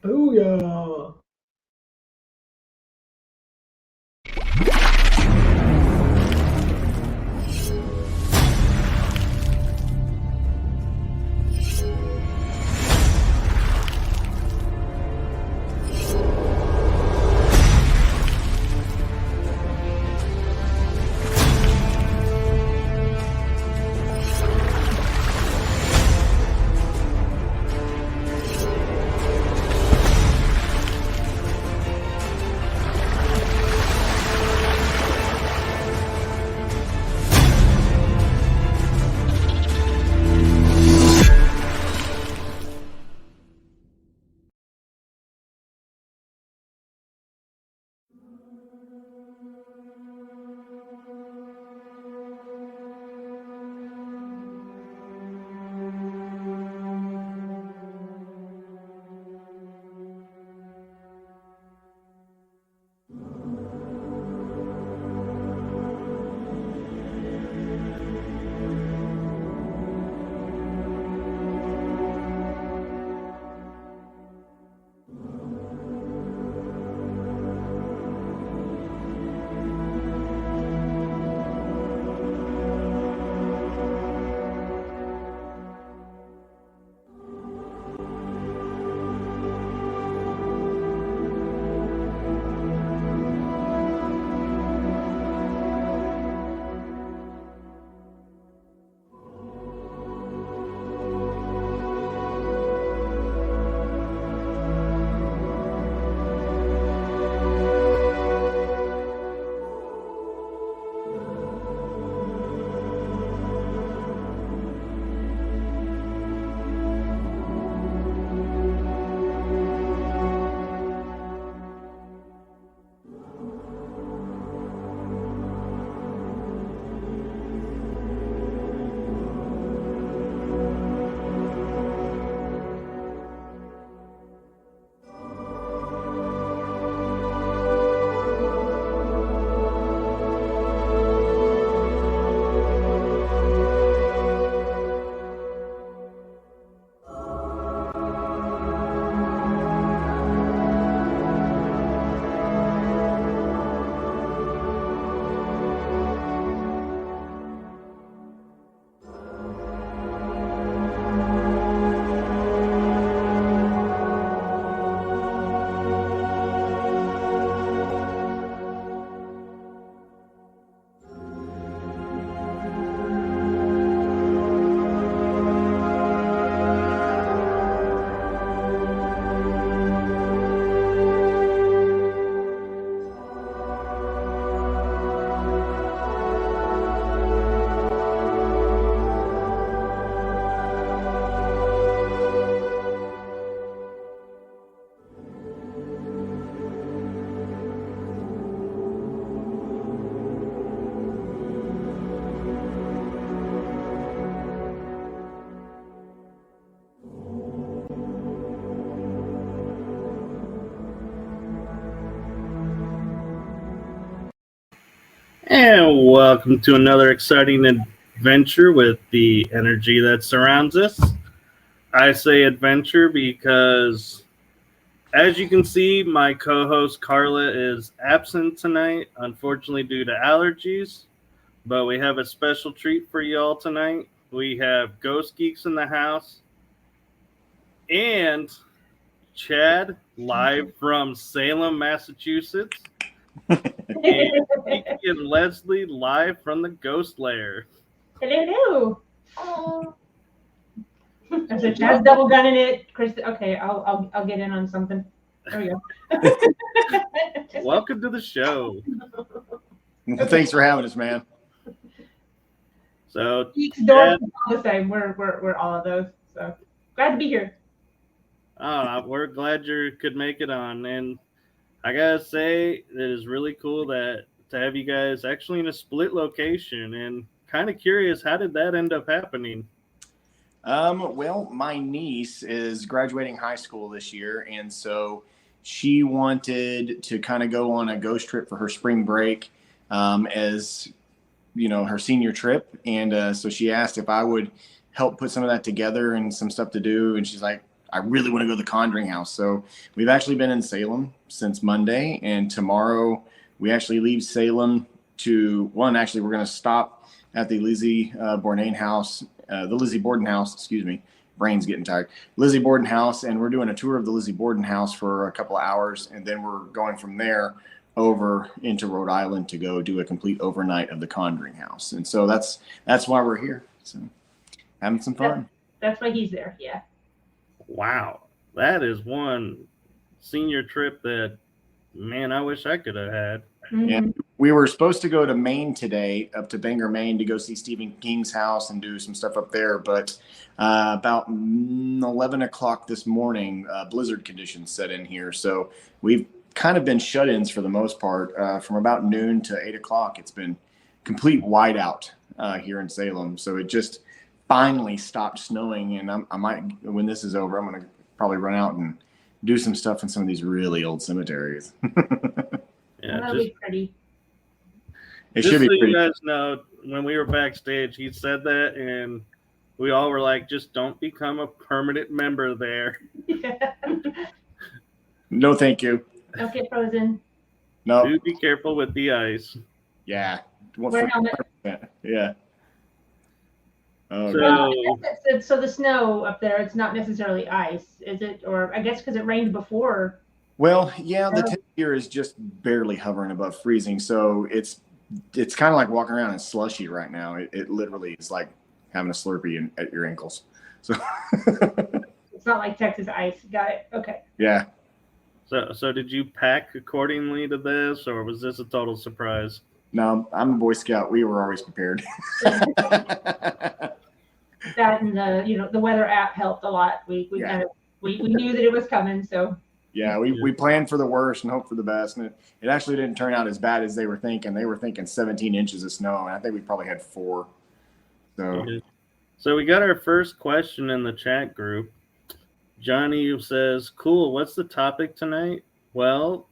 Booyah! And welcome to another exciting adventure with the energy that surrounds us. I say adventure because, as you can see, my co host Carla is absent tonight, unfortunately, due to allergies. But we have a special treat for y'all tonight. We have Ghost Geeks in the house and Chad live from Salem, Massachusetts. And Kiki and Leslie live from the Ghost Lair. Hello. Oh. So Chad's double gunning it. Chris, okay, I'll get in on something. There we go. Welcome to the show. Thanks for having us, man. So Geeks doors all the same. We're all of those. So glad to be here. We're glad you could make it on, and I gotta say it is really cool to have you guys actually in a split location. And kind of curious, how did that end up happening? Well, my niece is graduating high school this year, and so she wanted to kind of go on a ghost trip for her spring break, as you know, her senior trip. And so she asked if I would help put some of that together and some stuff to do. And she's like, I really want to go to the Conjuring House. So we've actually been in Salem since Monday, and tomorrow we actually leave Salem to actually we're going to stop at the Lizzie Borden house, excuse me. Brain's getting tired. Lizzie Borden house, and we're doing a tour of the Lizzie Borden house for a couple of hours, and then we're going from there over into Rhode Island to go do a complete overnight of the Conjuring House. And so that's why we're here. So having some fun. That's why he's there. Yeah. Wow. That is one senior trip that, man, I wish I could have had. Mm-hmm. Yeah. We were supposed to go to Maine today, up to Bangor, Maine, to go see Stephen King's house and do some stuff up there. But about 11 o'clock this morning, blizzard conditions set in here. So we've kind of been shut-ins for the most part. From about noon to 8 o'clock, it's been complete whiteout here in Salem. So it just finally stopped snowing, and I might, when this is over, I'm going to probably run out and do some stuff in some of these really old cemeteries. Yeah, That'll be pretty. It just should be so pretty. You guys know, when we were backstage, he said that, and we all were like, just don't become a permanent member there. Yeah. No, thank you. Don't get frozen. No. Do be careful with the ice. Yeah. Wear a helmet. Yeah. Oh, So- Well, I guess so the snow up there, it's not necessarily ice, is it? Or I guess because it rained before. well, yeah, the temperature is just barely hovering above freezing. So it's kind of like walking around in slushy right now. It literally is like having a Slurpee at your ankles. So It's not like Texas ice. Got it. Okay. yeah. So did you pack accordingly to this, or was this a total surprise? No, I'm a Boy Scout. We were always prepared. That and the weather app helped a lot. We kind of we knew that it was coming, so Yeah, we planned for the worst and hoped for the best. And it actually didn't turn out as bad as they were thinking. They were thinking 17 inches of snow, and I think we probably had 4. So we got our first question in the chat group. Johnny says, cool, what's the topic tonight? Well,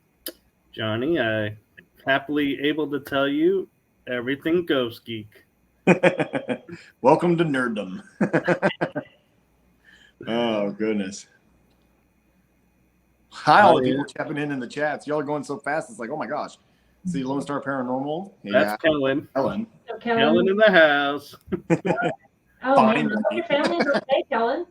Johnny, I happily able to tell you everything Ghost Geek. Welcome to nerddom. Oh, goodness. Hi, all the people tapping in the chats. Y'all are going so fast. It's like, oh my gosh. See Lone Star Paranormal. That's Kellen. Kellen. So Kellen in the house. Oh man, I hope your family's okay, Kellen.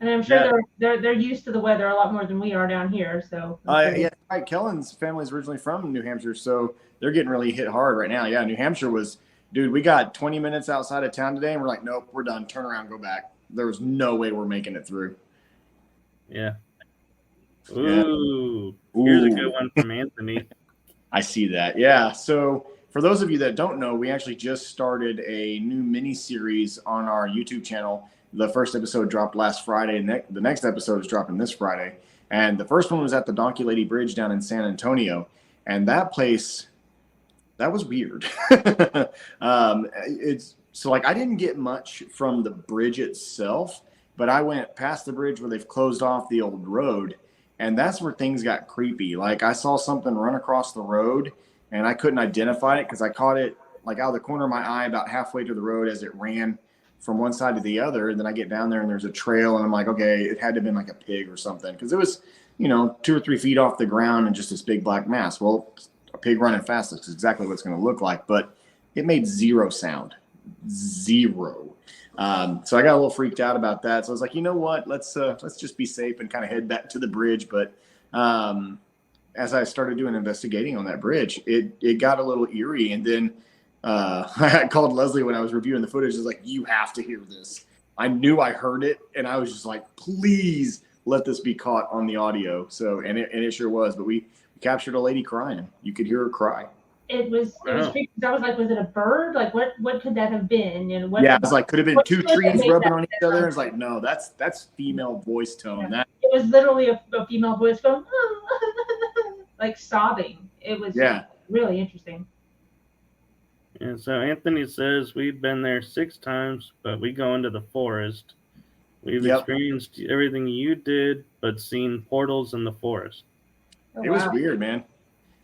And I'm sure they're used to the weather a lot more than we are down here. So Yeah, right. Kellen's family is originally from New Hampshire, so they're getting really hit hard right now. Yeah, New Hampshire was, dude, we got 20 minutes outside of town today, and we're like, nope, we're done. Turn around, go back. There was no way we're making it through. Yeah. Ooh. Here's a good one from Anthony. I see that. Yeah. So for those of you that don't know, we actually just started a new mini series on our YouTube channel. The first episode dropped last Friday, and the next episode is dropping this Friday. And the first one was at the Donkey Lady Bridge down in San Antonio. And that place, that was weird. It's so like I didn't get much from the bridge itself, but I went past the bridge where they've closed off the old road. And that's where things got creepy. Like I saw something run across the road, and I couldn't identify it because I caught it like out of the corner of my eye about halfway to the road as it ran from one side to the other. And then I get down there and there's a trail, and I'm like, okay, it had to have been like a pig or something, because it was, 2 or 3 feet off the ground and just this big black mass. Well, a pig running fast is exactly what it's going to look like, but it made zero sound. Zero. So I got a little freaked out about that. So I was like, you know what? Let's just be safe and kind of head back to the bridge. But as I started doing investigating on that bridge, it got a little eerie. And then I called Leslie when I was reviewing the footage. I was like, you have to hear this. I knew I heard it, and I was just like, please let this be caught on the audio. So and it sure was. But we captured a lady crying. You could hear her cry. It was creepy. I was like, was it a bird? Like what could that have been? And what? Yeah, it was like could have been what 2 could have trees made rubbing that on each other. It's like, no, that's female voice tone. Yeah. It was literally a female voice going like sobbing. It was really interesting. And so Anthony says we've been there 6 times, but we go into the forest. We've experienced everything you did, but seen portals in the forest. Oh, it was weird, man.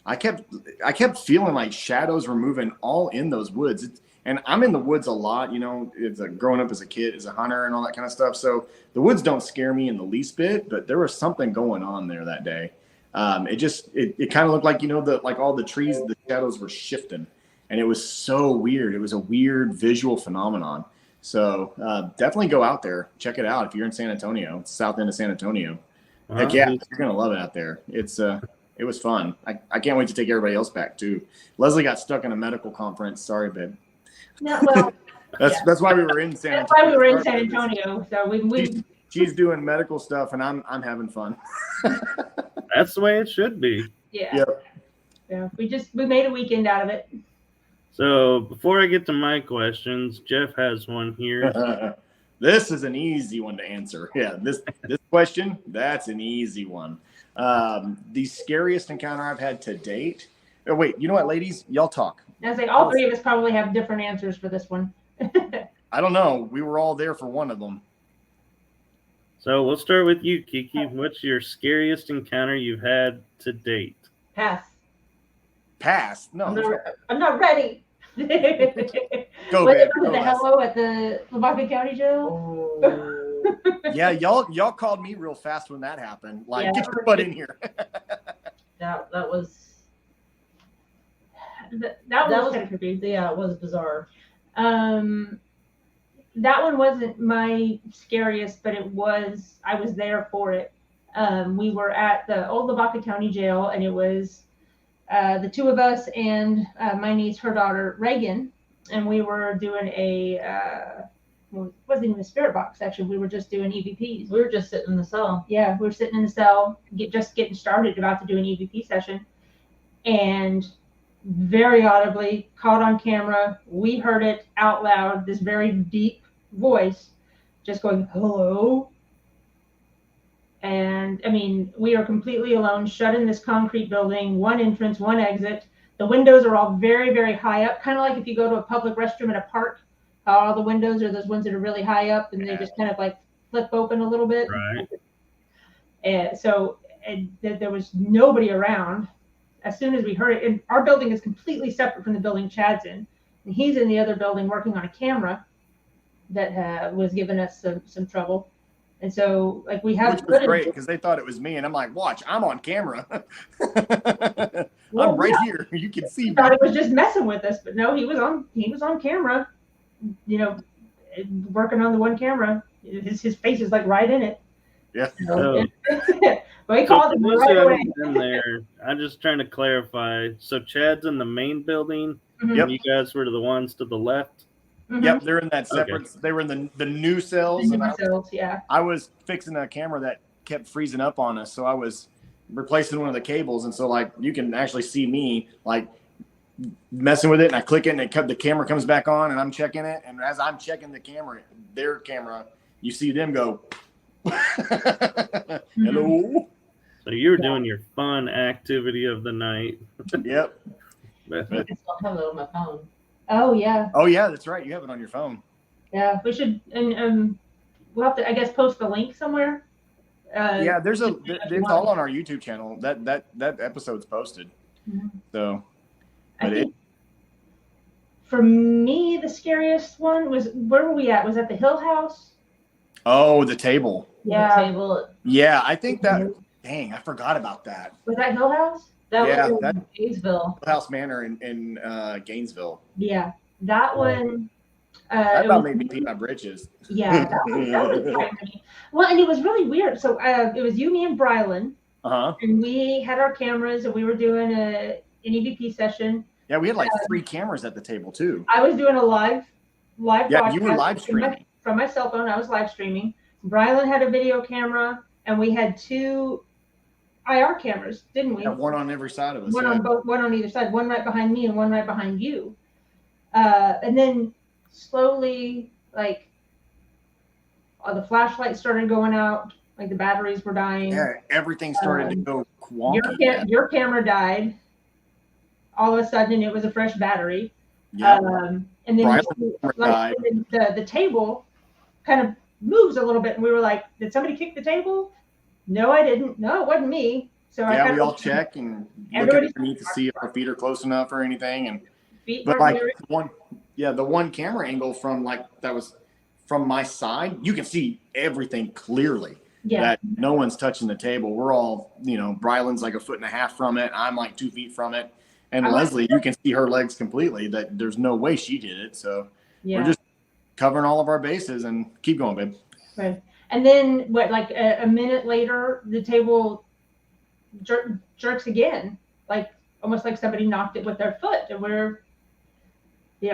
I kept feeling like shadows were moving all in those woods. And I'm in the woods a lot, it's growing up as a kid, as a hunter and all that kind of stuff. So the woods don't scare me in the least bit, but there was something going on there that day. It kind of looked like, like all the trees, the shadows were shifting, and it was so weird. It was a weird visual phenomenon. So definitely go out there, check it out. If you're in San Antonio, it's south end of San Antonio. Heck yeah, you're going to love it out there. It was fun. I can't wait to take everybody else back too. Leslie got stuck in a medical conference. Sorry, babe. No, well, that's why we were in San Antonio. That's why we were in San Antonio. So she's doing medical stuff, and I'm having fun. That's the way it should be. Yeah. Yep. Yeah. We made a weekend out of it. So before I get to my questions, Jeff has one here. This is an easy one to answer. Yeah, this question, that's an easy one. The scariest encounter I've had to date. Oh, wait, you know what, ladies? Y'all talk. I was like, all three of us probably have different answers for this one. I don't know. We were all there for one of them. So we'll start with you, Kiki. What's your scariest encounter you've had to date? Pass. Pass? No. I'm not ready. Go, babe. Go, the hello at the Lavaca County Jail. Oh. Yeah, y'all called me real fast when that happened. Like, yeah, get your butt in here. That was kind of creepy. Yeah, it was bizarre. That one wasn't my scariest, but I was there for it. We were at the old Lavaca County Jail, and it was the two of us and my niece, her daughter, Reagan, and we were doing it wasn't even a spirit box, actually. We were just doing EVPs. We were just sitting in the cell. Yeah, we were sitting in the cell, just getting started, about to do an EVP session. And very audibly, caught on camera, we heard it out loud, this very deep voice just going, hello. And I mean, we are completely alone, shut in this concrete building, one entrance, one exit. The windows are all very, very high up, kind of like if you go to a public restroom at a park, all the windows are those ones that are really high up, and they just kind of like flip open a little bit. Right. And so there was nobody around. As soon as we heard it, and our building is completely separate from the building Chad's in, and he's in the other building working on a camera that was giving us some trouble. And so, like, we have, which was great because they thought it was me, and I'm like, watch, I'm on camera. I'm right here. You can see me. Thought it was just messing with us, but no, he was on camera, working on the one camera. His face is like right in it. Yeah. So, well, he called him right away. In there, I'm just trying to clarify. So Chad's in the main building. Mm-hmm. Yep. You guys were the ones to the left. Mm-hmm. Yep, they're in that separate. Okay. They were in the new cells. Yeah. I was fixing a camera that kept freezing up on us, so I was replacing one of the cables, and so like you can actually see me like messing with it, and I click it, and the camera comes back on, and I'm checking it, and as I'm checking their camera, you see them go, hello. So you were doing your fun activity of the night. Yep. I still have it on my phone. Oh yeah. Oh yeah, that's right. You have it on your phone. Yeah, we should, and we'll have to, I guess, post the link somewhere. Yeah, it's all on our YouTube channel. That episode's posted. Mm-hmm. So, for me, the scariest one was, where were we at? Was that the Hill House? Oh, the table. Yeah. The table. Yeah, I think that. Dang, I forgot about that. Was that Hill House? That was in Gainesville. House Manor in Gainesville. Yeah, that one. That about made me pee my britches. Yeah, that was well, and it was really weird. So it was you, me, and Brylan. And we had our cameras, and we were doing an EVP session. Yeah, we had like 3 cameras at the table too. I was doing a live Yeah, you were live streaming from my cell phone. I was live streaming. Brylan had a video camera, and we had 2 IR cameras, didn't we? Yeah, one on every side of us. One on either side. One right behind me and one right behind you. And then slowly, like, the flashlights started going out. Like the batteries were dying. Yeah, everything started to go wonky. Your camera died. All of a sudden, it was a fresh battery. Yep. And then the table kind of moves a little bit, and we were like, "Did somebody kick the table?" No, I didn't. No, it wasn't me. So we all check and look underneath to see if our feet are close enough or anything. And feet but weren't like there. Yeah, the one camera angle from that was from my side, you can see everything clearly. Yeah. That no one's touching the table. We're all, Brylan's like 1.5 feet from it. I'm like 2 feet from it. And Leslie, you can see her legs completely. That there's no way she did it. So we're just covering all of our bases and keep going, babe. Right. And then like a minute later, the table jerks again, like almost like somebody knocked it with their foot. And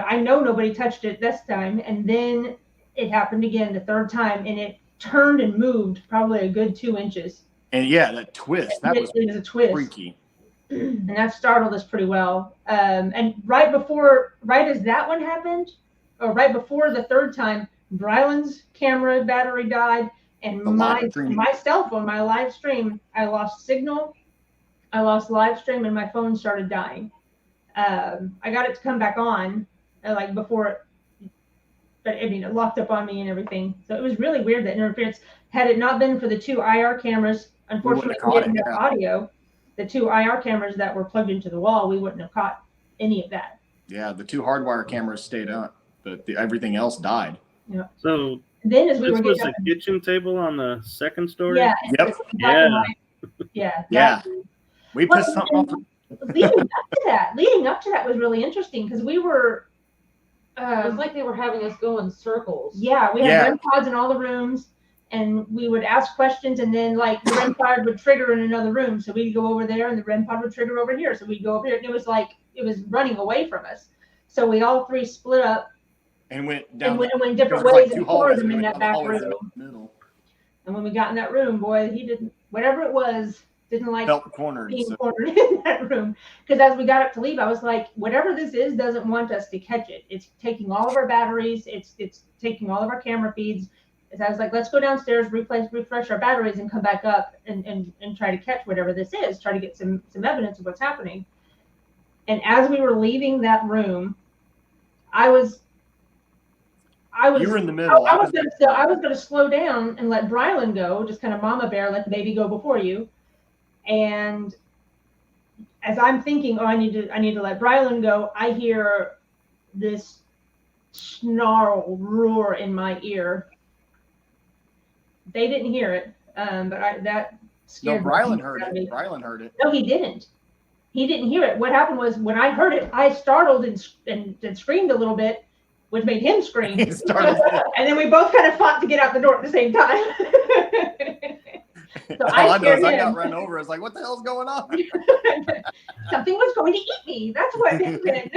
I know nobody touched it this time. And then it happened again the third time, and it turned and moved probably a good 2 inches. And that twist, that was a twist. Freaky. And that startled us pretty well. And right as that one happened, or right before the third time, Brylan's camera battery died, and my cell phone, my live stream, I lost signal, I lost live stream, and my phone started dying. I got it to come back on, like before it, but I mean, it locked up on me and everything. So it was really weird, that interference. Had it not been for the 2 IR cameras, unfortunately, we didn't have audio. The 2 IR cameras that were plugged into the wall, we wouldn't have caught any of that. Yeah, the 2 hardwire cameras stayed up, but everything else died. Yeah. So then as we this were was the kitchen table on the second story? Yeah. Yep. Yeah. We pissed something off. Leading up to that was really interesting, because we were it was like they were having us go in circles. Yeah, we had REM pods in all the rooms, and we would ask questions, and then like the REM pod would trigger in another room, so we'd go over there, and the REM pod would trigger over here, so we'd go over here, and it was running away from us. So we all 3 split up and went down. And went different ways, and 4 of them in that back room. And when we got in that room, boy, he didn't, whatever it was, didn't like felt cornered, being cornered in that room. Because as we got up to leave, I was like, whatever this is doesn't want us to catch it. It's taking all of our batteries. It's taking all of our camera feeds. And I was like, let's go downstairs, refresh our batteries, and come back up and try to catch whatever this is, try to get some evidence of what's happening. And as we were leaving that room, I was. You were in the middle. I was going to slow down and let Brylan go, just kind of mama bear, let the baby go before you. And as I'm thinking, I need to let Brylan go, I hear this snarl roar in my ear. They didn't hear it, but that scared me. No, Brylan heard it. Brylan heard it. No, he didn't. He didn't hear it. What happened was, when I heard it, I startled and screamed a little bit, which made him scream. And then we both kind of fought to get out the door at the same time. So I got run over. I was like, what the hell's going on? Something was going to eat me. That's what happened.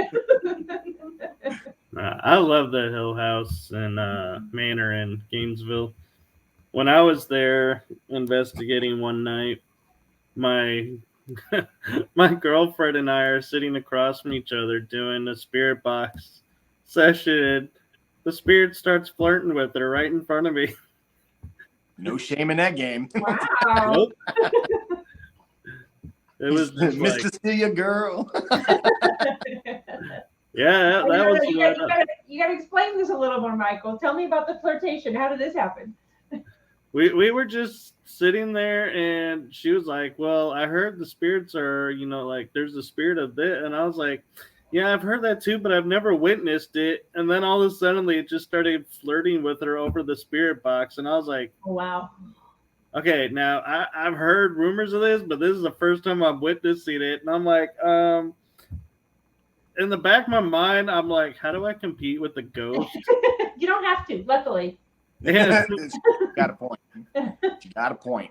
I love the Hill House and Manor in Gainesville. When I was there investigating one night, my girlfriend and I are sitting across from each other doing a spirit box session. The spirit starts flirting with her right in front of me. No shame in that game. Wow. Nope. It was just Mr. like, Celia girl. Yeah, that was. You got to explain this a little more, Michael. Tell me about the flirtation. How did this happen? We were just sitting there, and she was like, well, I heard the spirits are, like there's the spirit of this. And I was like, yeah, I've heard that too, but I've never witnessed it. And then all of a sudden it just started flirting with her over the spirit box. And I was like, oh, wow. Okay, now I've heard rumors of this, but this is the first time I'm witnessing it. And I'm like, in the back of my mind, I'm like, how do I compete with the ghost? You don't have to, luckily. Yeah. Got a point. She got a point.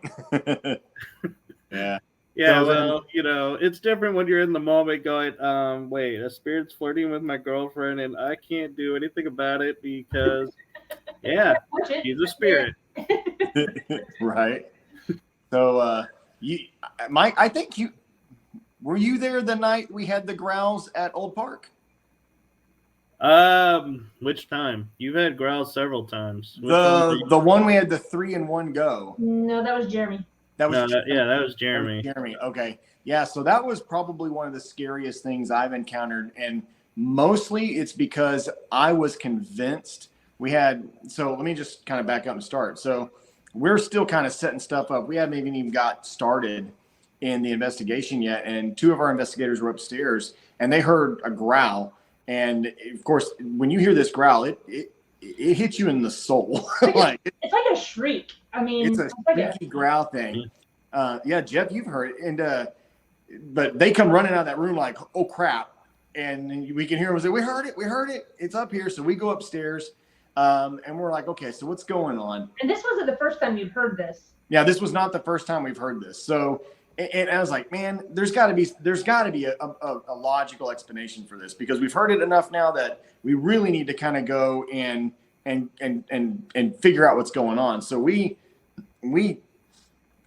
Yeah. Yeah, well, it's different when you're in the moment going, wait, a spirit's flirting with my girlfriend and I can't do anything about it because, yeah, she's a spirit. Right. So, Mike, I think were you there the night we had the growls at Old Park? Which time? You've had growls several times. The one we had the 3-in-1 go. No, that was Jeremy. That was Jeremy. Okay. Yeah. So that was probably one of the scariest things I've encountered. And mostly it's because I was convinced so let me just kind of back up and start. So we're still kind of setting stuff up. We haven't even got started in the investigation yet. And 2 of our investigators were upstairs and they heard a growl. And of course, when you hear this growl, it hits you in the soul. Like it's like a shriek. I mean, it's a like squeaky growl thing. Yeah, Jeff, you've heard it. And but they come running out of that room like, oh crap. And we can hear them say, we heard it. It's up here. So we go upstairs. And we're like, okay, so what's going on? And this wasn't the first time you've heard this. Yeah, this was not the first time we've heard this. So, and I was like, man, there's got to be a logical explanation for this, because we've heard it enough now that we really need to kind of go and figure out what's going on. So we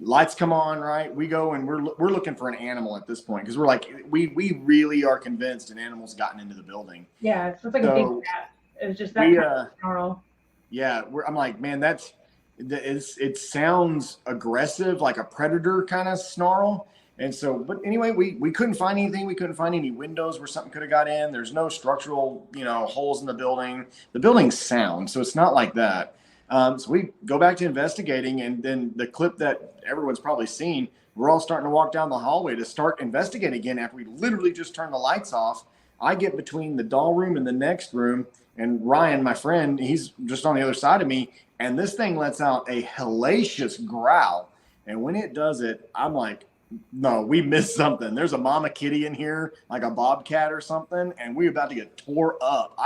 lights come on, right? We go and we're looking for an animal at this point, because we're like, we really are convinced an animal's gotten into the building. Yeah, it's like a big cat. It was just that kind of snarl. Yeah, I'm like, man, it sounds aggressive, like a predator kind of snarl. And so, but anyway, we couldn't find anything. We couldn't find any windows where something could have got in. There's no structural, holes in the building. The building's sound, so it's not like that. So we go back to investigating, and then the clip that everyone's probably seen, we're all starting to walk down the hallway to start investigating again after we literally just turned the lights off. I get between the doll room and the next room, and Ryan, my friend, he's just on the other side of me, and this thing lets out a hellacious growl. And when it does it, I'm like, no, we missed something. There's a mama kitty in here, like a bobcat or something, and we're about to get tore up.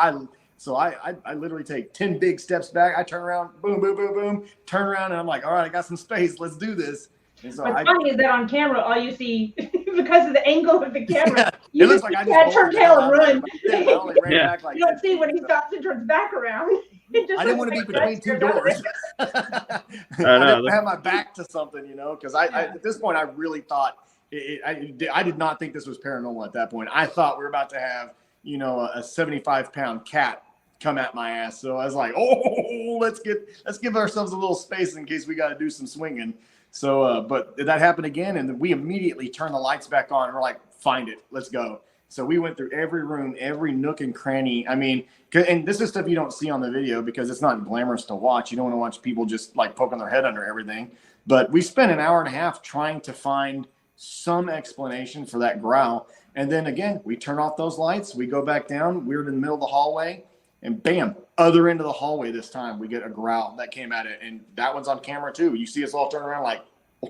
So I literally take 10 big steps back. I turn around, boom, boom, boom, boom, turn around, and I'm like, all right, I got some space. Let's do this. And so what's funny is that on camera, all you see, because of the angle of the camera, it looks like I just turn tail and run. I only ran back like you don't see when he stops and turns back around. I didn't want to be between two doors. I didn't have my back to something, because I at this point I really thought I did not think this was paranormal at that point. I thought we were about to have a 75-pound cat come at my ass. So I was like, oh, let's give ourselves a little space in case we got to do some swinging. So, but that happened again, and we immediately turned the lights back on, and we're like, find it, let's go. So we went through every room, every nook and cranny. I mean, and this is stuff you don't see on the video because it's not glamorous to watch. You don't want to watch people just like poking their head under everything. But we spent an hour and a half trying to find some explanation for that growl. And then again, we turn off those lights. We go back down. We're in the middle of the hallway. And bam, other end of the hallway this time, we get a growl that came at it. And that one's on camera too. You see us all turn around like,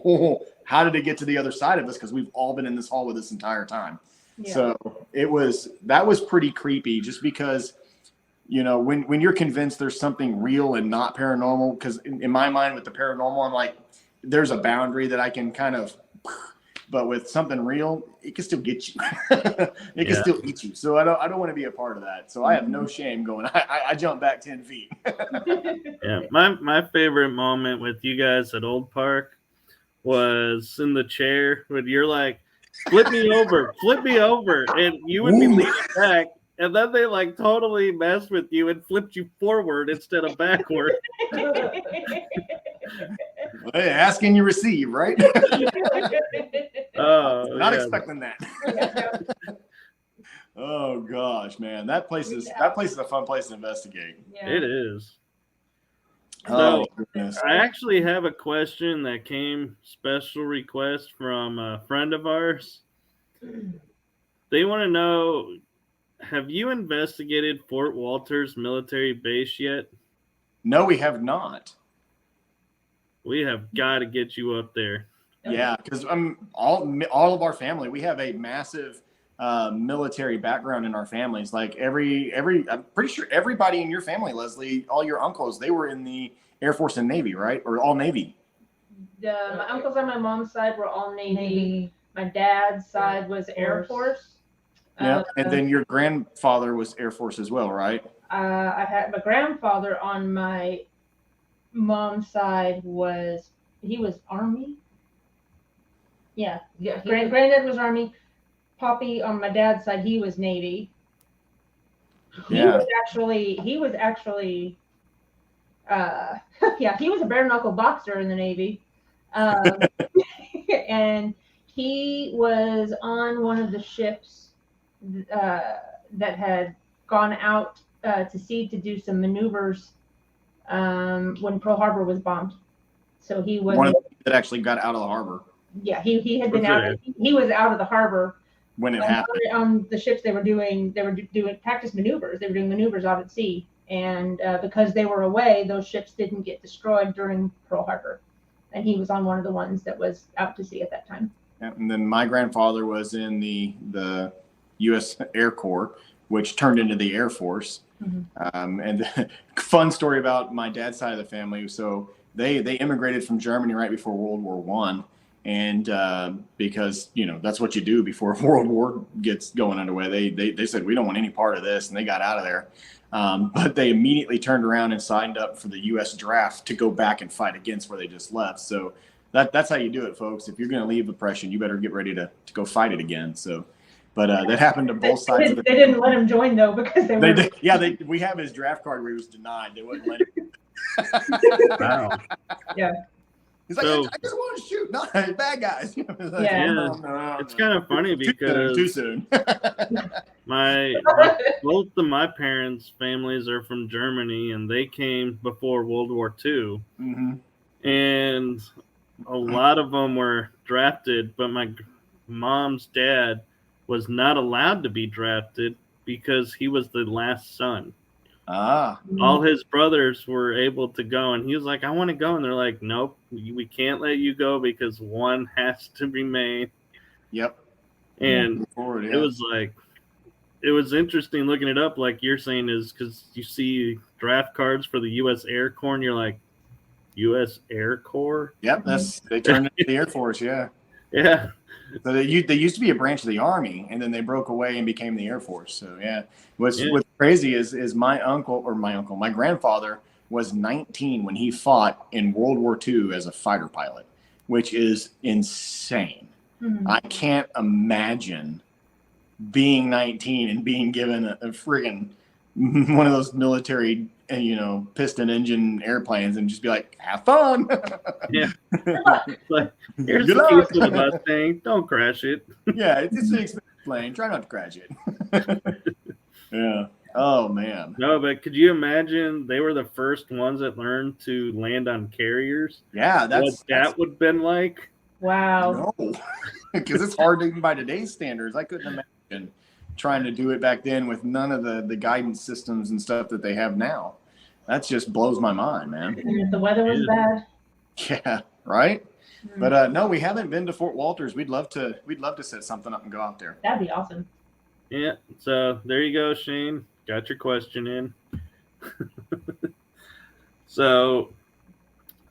oh, how did it get to the other side of us? Because we've all been in this hallway this entire time. Yeah. So that was pretty creepy, just because, when you're convinced there's something real and not paranormal, because in my mind with the paranormal, I'm like, there's a boundary that I can kind of, but with something real, it can still get you. It can still eat you. So I don't want to be a part of that. So I have no shame going, I jump back 10 feet. Yeah. My favorite moment with you guys at Old Park was in the chair when you're like, flip me over. And you would be leaning back. And then they like totally messed with you and flipped you forward instead of backward. Hey, ask and you receive, right? Not expecting that. Oh gosh, man, that place is a fun place to investigate. Yeah. It is. Oh, so I actually have a question that came special request from a friend of ours. They want to know, have you investigated Fort Walters military base yet? No, we have not. We have got to get you up there. Yeah, because all of our family, we have a massive military background in our families. Like I'm pretty sure everybody in your family, Leslie, all your uncles, they were in the Air Force and Navy, right? Or all Navy? My uncles on my mom's side were all Navy. My dad's side was Air Force. Yeah, and then your grandfather was Air Force as well, right? I had my grandfather on my mom's side was Army. Yeah. Granddad was Army. Poppy on my dad's side, he was Navy. He was actually he was a bare knuckle boxer in the Navy. And he was on one of the ships that had gone out to sea to do some maneuvers when Pearl Harbor was bombed. So he was one of the that actually got out of the harbor. Yeah, he had been out. He was out of the harbor when it happened. On the ships they were doing practice maneuvers. They were doing maneuvers out at sea, and because they were away, those ships didn't get destroyed during Pearl Harbor, and he was on one of the ones that was out to sea at that time. And then my grandfather was in the U.S. Air Corps, which turned into the Air Force. Mm-hmm. And fun story about my dad's side of the family. So they immigrated from Germany right before World War One, and because that's what you do before World War gets going underway. They said we don't want any part of this, and they got out of there. But they immediately turned around and signed up for the U.S. draft to go back and fight against where they just left. So that's how you do it, folks. If you're going to leave oppression, you better get ready to go fight it again. So, but that happened to both sides of the. They didn't let him join though because they were. We have his draft card where he was denied. They wouldn't let him. Wow. Yeah. He's like, I just want to shoot, not bad guys. Like, yeah. No. It's kind of funny because too soon. Both of my parents' families are from Germany, and they came before World War II. Mm-hmm. And a lot of them were drafted, but my mom's dad was not allowed to be drafted because he was the last son. All his brothers were able to go, and he was like, I want to go. And they're like, nope, we can't let you go because one has to remain. Yep. And it was interesting looking it up, like you're saying, is because you see draft cards for the U.S. Air Corps, and you're like, U.S. Air Corps? Yep, they turned into the Air Force, yeah. Yeah. So they used to be a branch of the Army, and then they broke away and became the Air Force. So yeah, what's crazy is my grandfather was 19 when he fought in World War II as a fighter pilot, which is insane. Mm-hmm. I can't imagine being 19 and being given a friggin' one of those military piston engine airplanes and just be like, have fun. Yeah. Like, here's the keys to the Mustang. Don't crash it. Yeah, it's an expensive plane. Try not to crash it. Yeah. Oh, man. No, but could you imagine they were the first ones that learned to land on carriers? Yeah, what that would have been like? Wow. No, because it's hard even by today's standards. I couldn't imagine trying to do it back then with none of the guidance systems and stuff that they have now. That just blows my mind, man. And if the weather was bad. Yeah, right. Mm-hmm. But no, we haven't been to Fort Walters. We'd love to set something up and go out there. That'd be awesome. Yeah. So there you go, Shane. Got your question in. So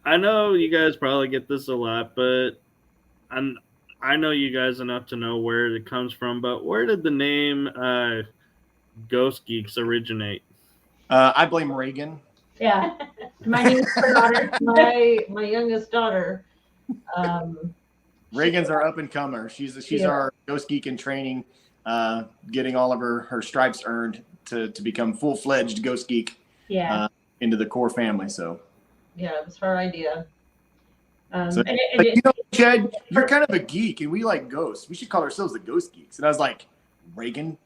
I know you guys probably get this a lot, but I know you guys enough to know where it comes from, but where did the name Ghost Geeks originate? I blame Reagan. Yeah. My daughter. My youngest daughter. Reagan's our up-and-comer. She's our Ghost Geek in training, getting all of her stripes earned to become full-fledged Ghost Geek into the core family. So yeah, it was her idea. Chad, you're kind of a geek, and we like ghosts. We should call ourselves the Ghost Geeks. And I was like, Reagan,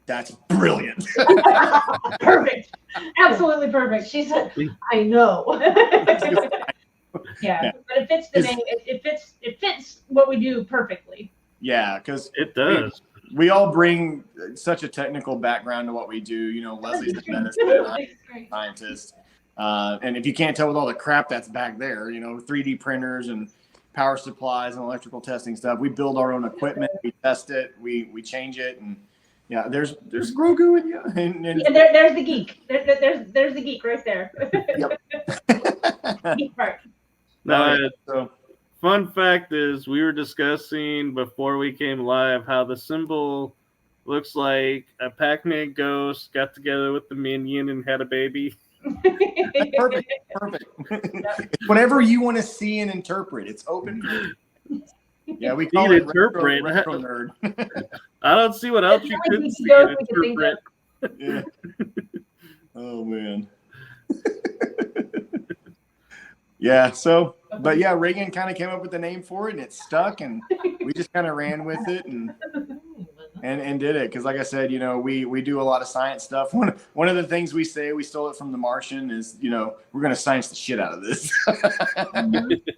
that's brilliant. Perfect. Absolutely perfect. She said, I know. Yeah, but it fits the name. It fits what we do perfectly. Yeah, because it does. We all bring such a technical background to what we do. Leslie's a medicine, I'm a scientist. And if you can't tell with all the crap that's back there, 3D printers and power supplies and electrical testing stuff, we build our own equipment, we test it, we change it, and yeah, there's Grogu in you. And there's the geek. There's the geek right there. Geek part. So, fun fact is, we were discussing before we came live how the symbol looks like a Pac-Man ghost got together with the minion and had a baby. Perfect. Whatever you want to see and interpret, it's open. Yeah, we call it interpret. Retro nerd. I don't see what else you could see and interpret. Yeah. Oh man. Yeah. So, but yeah, Reagan kind of came up with the name for it, and it stuck, and we just kind of ran with it. And and did it because, like I said, we do a lot of science stuff. One of the things we say, we stole it from The Martian, is we're going to science the shit out of this.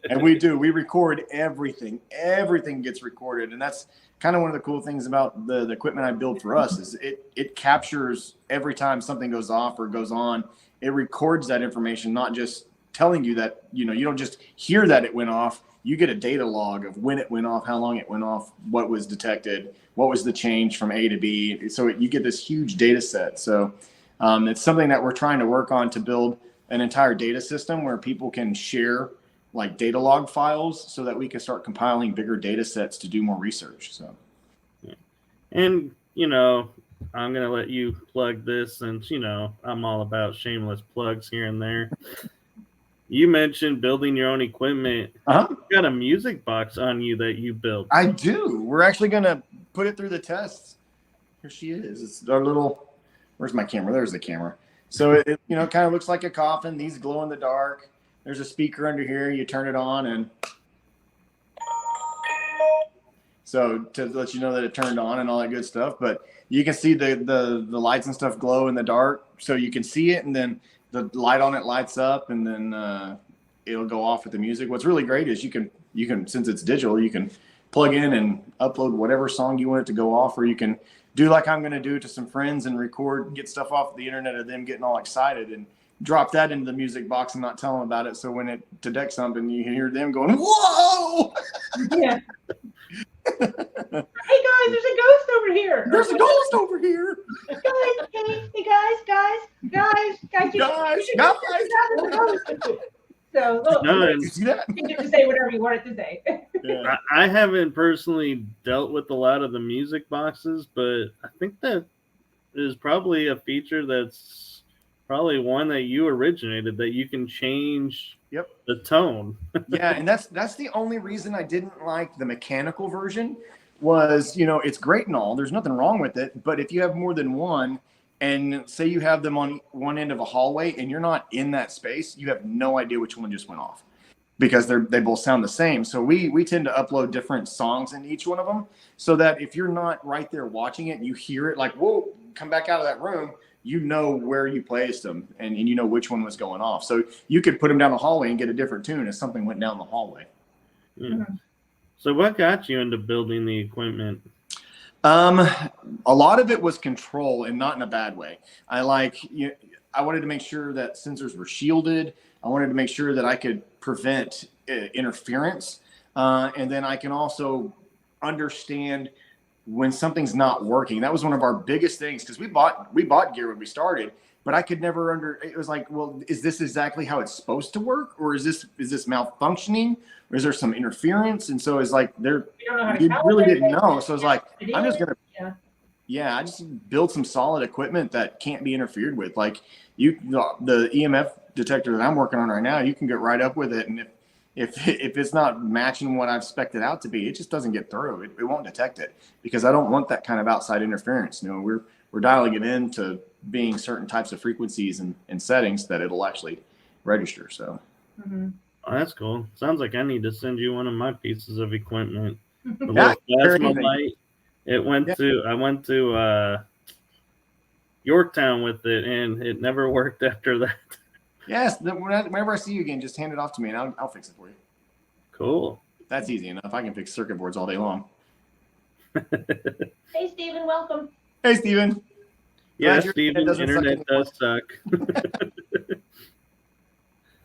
And we do. We record everything. Everything gets recorded, and that's kind of one of the cool things about the equipment I build for us is it captures every time something goes off or goes on. It records that information, not just telling you that you don't just hear that it went off. You get a data log of when it went off, how long it went off, what was detected, what was the change from A to B. So you get this huge data set. So it's something that we're trying to work on to build an entire data system where people can share like data log files so that we can start compiling bigger data sets to do more research. So, and I'm going to let you plug this since, I'm all about shameless plugs here and there. You mentioned building your own equipment. Uh-huh. You got a music box on you that you built. I do. We're actually going to put it through the tests. Here she is. It's our little, where's my camera? There's the camera. So it kind of looks like a coffin. These glow in the dark. There's a speaker under here. You turn it on and so to let you know that it turned on and all that good stuff. But you can see the lights and stuff glow in the dark. So you can see it, and then the light on it lights up, and then it'll go off with the music. What's really great is you can since it's digital, you can plug in and upload whatever song you want it to go off, or you can do like I'm going to do to some friends and record, get stuff off the internet of them getting all excited and drop that into the music box and not tell them about it. So when it detects something, you can hear them going, "Whoa!" Yeah. Hey guys, there's a ghost over here. There's a ghost over here. Guys, hey guys. So You see that? you get to say whatever you want it to say. Yeah. I haven't personally dealt with a lot of the music boxes, but I think that is probably a feature that's probably one that you originated, that you can change the tone. Yeah, and that's the only reason I didn't like the mechanical version was, it's great and all. There's nothing wrong with it. But if you have more than one, and say you have them on one end of a hallway and you're not in that space, you have no idea which one just went off because they both sound the same. So we tend to upload different songs in each one of them so that if you're not right there watching it and you hear it like, whoa, come back out of that room, you know where you placed them and you know which one was going off. So you could put them down the hallway and get a different tune if something went down the hallway. Yeah. Mm-hmm. So what got you into building the equipment? A lot of it was control, and not in a bad way. I wanted to make sure that sensors were shielded. I wanted to make sure that I could prevent interference. And then I can also understand when something's not working. That was one of our biggest things because we bought gear when we started, but I could never it was like, well, is this exactly how it's supposed to work? Or is this malfunctioning? Or is there some interference? And so it's like we really didn't know. So it's like, I'm just going to, I just build some solid equipment that can't be interfered with. Like the EMF detector that I'm working on right now, you can get right up with it. And if it's not matching what I've spec'd it out to be, it just doesn't get through. It won't detect it because I don't want that kind of outside interference. We're dialing it in to being certain types of frequencies and settings that it'll actually register. So. Mm-hmm. Oh, that's cool. Sounds like I need to send you one of my pieces of equipment. The Yeah, plasma light. I went to Yorktown with it, and it never worked after that. Yes, whenever I see you again, just hand it off to me, and I'll fix it for you. Cool. That's easy enough. I can fix circuit boards all day long. Hey, Steven, welcome. Hey, Steven. Yeah, Steven, internet does suck.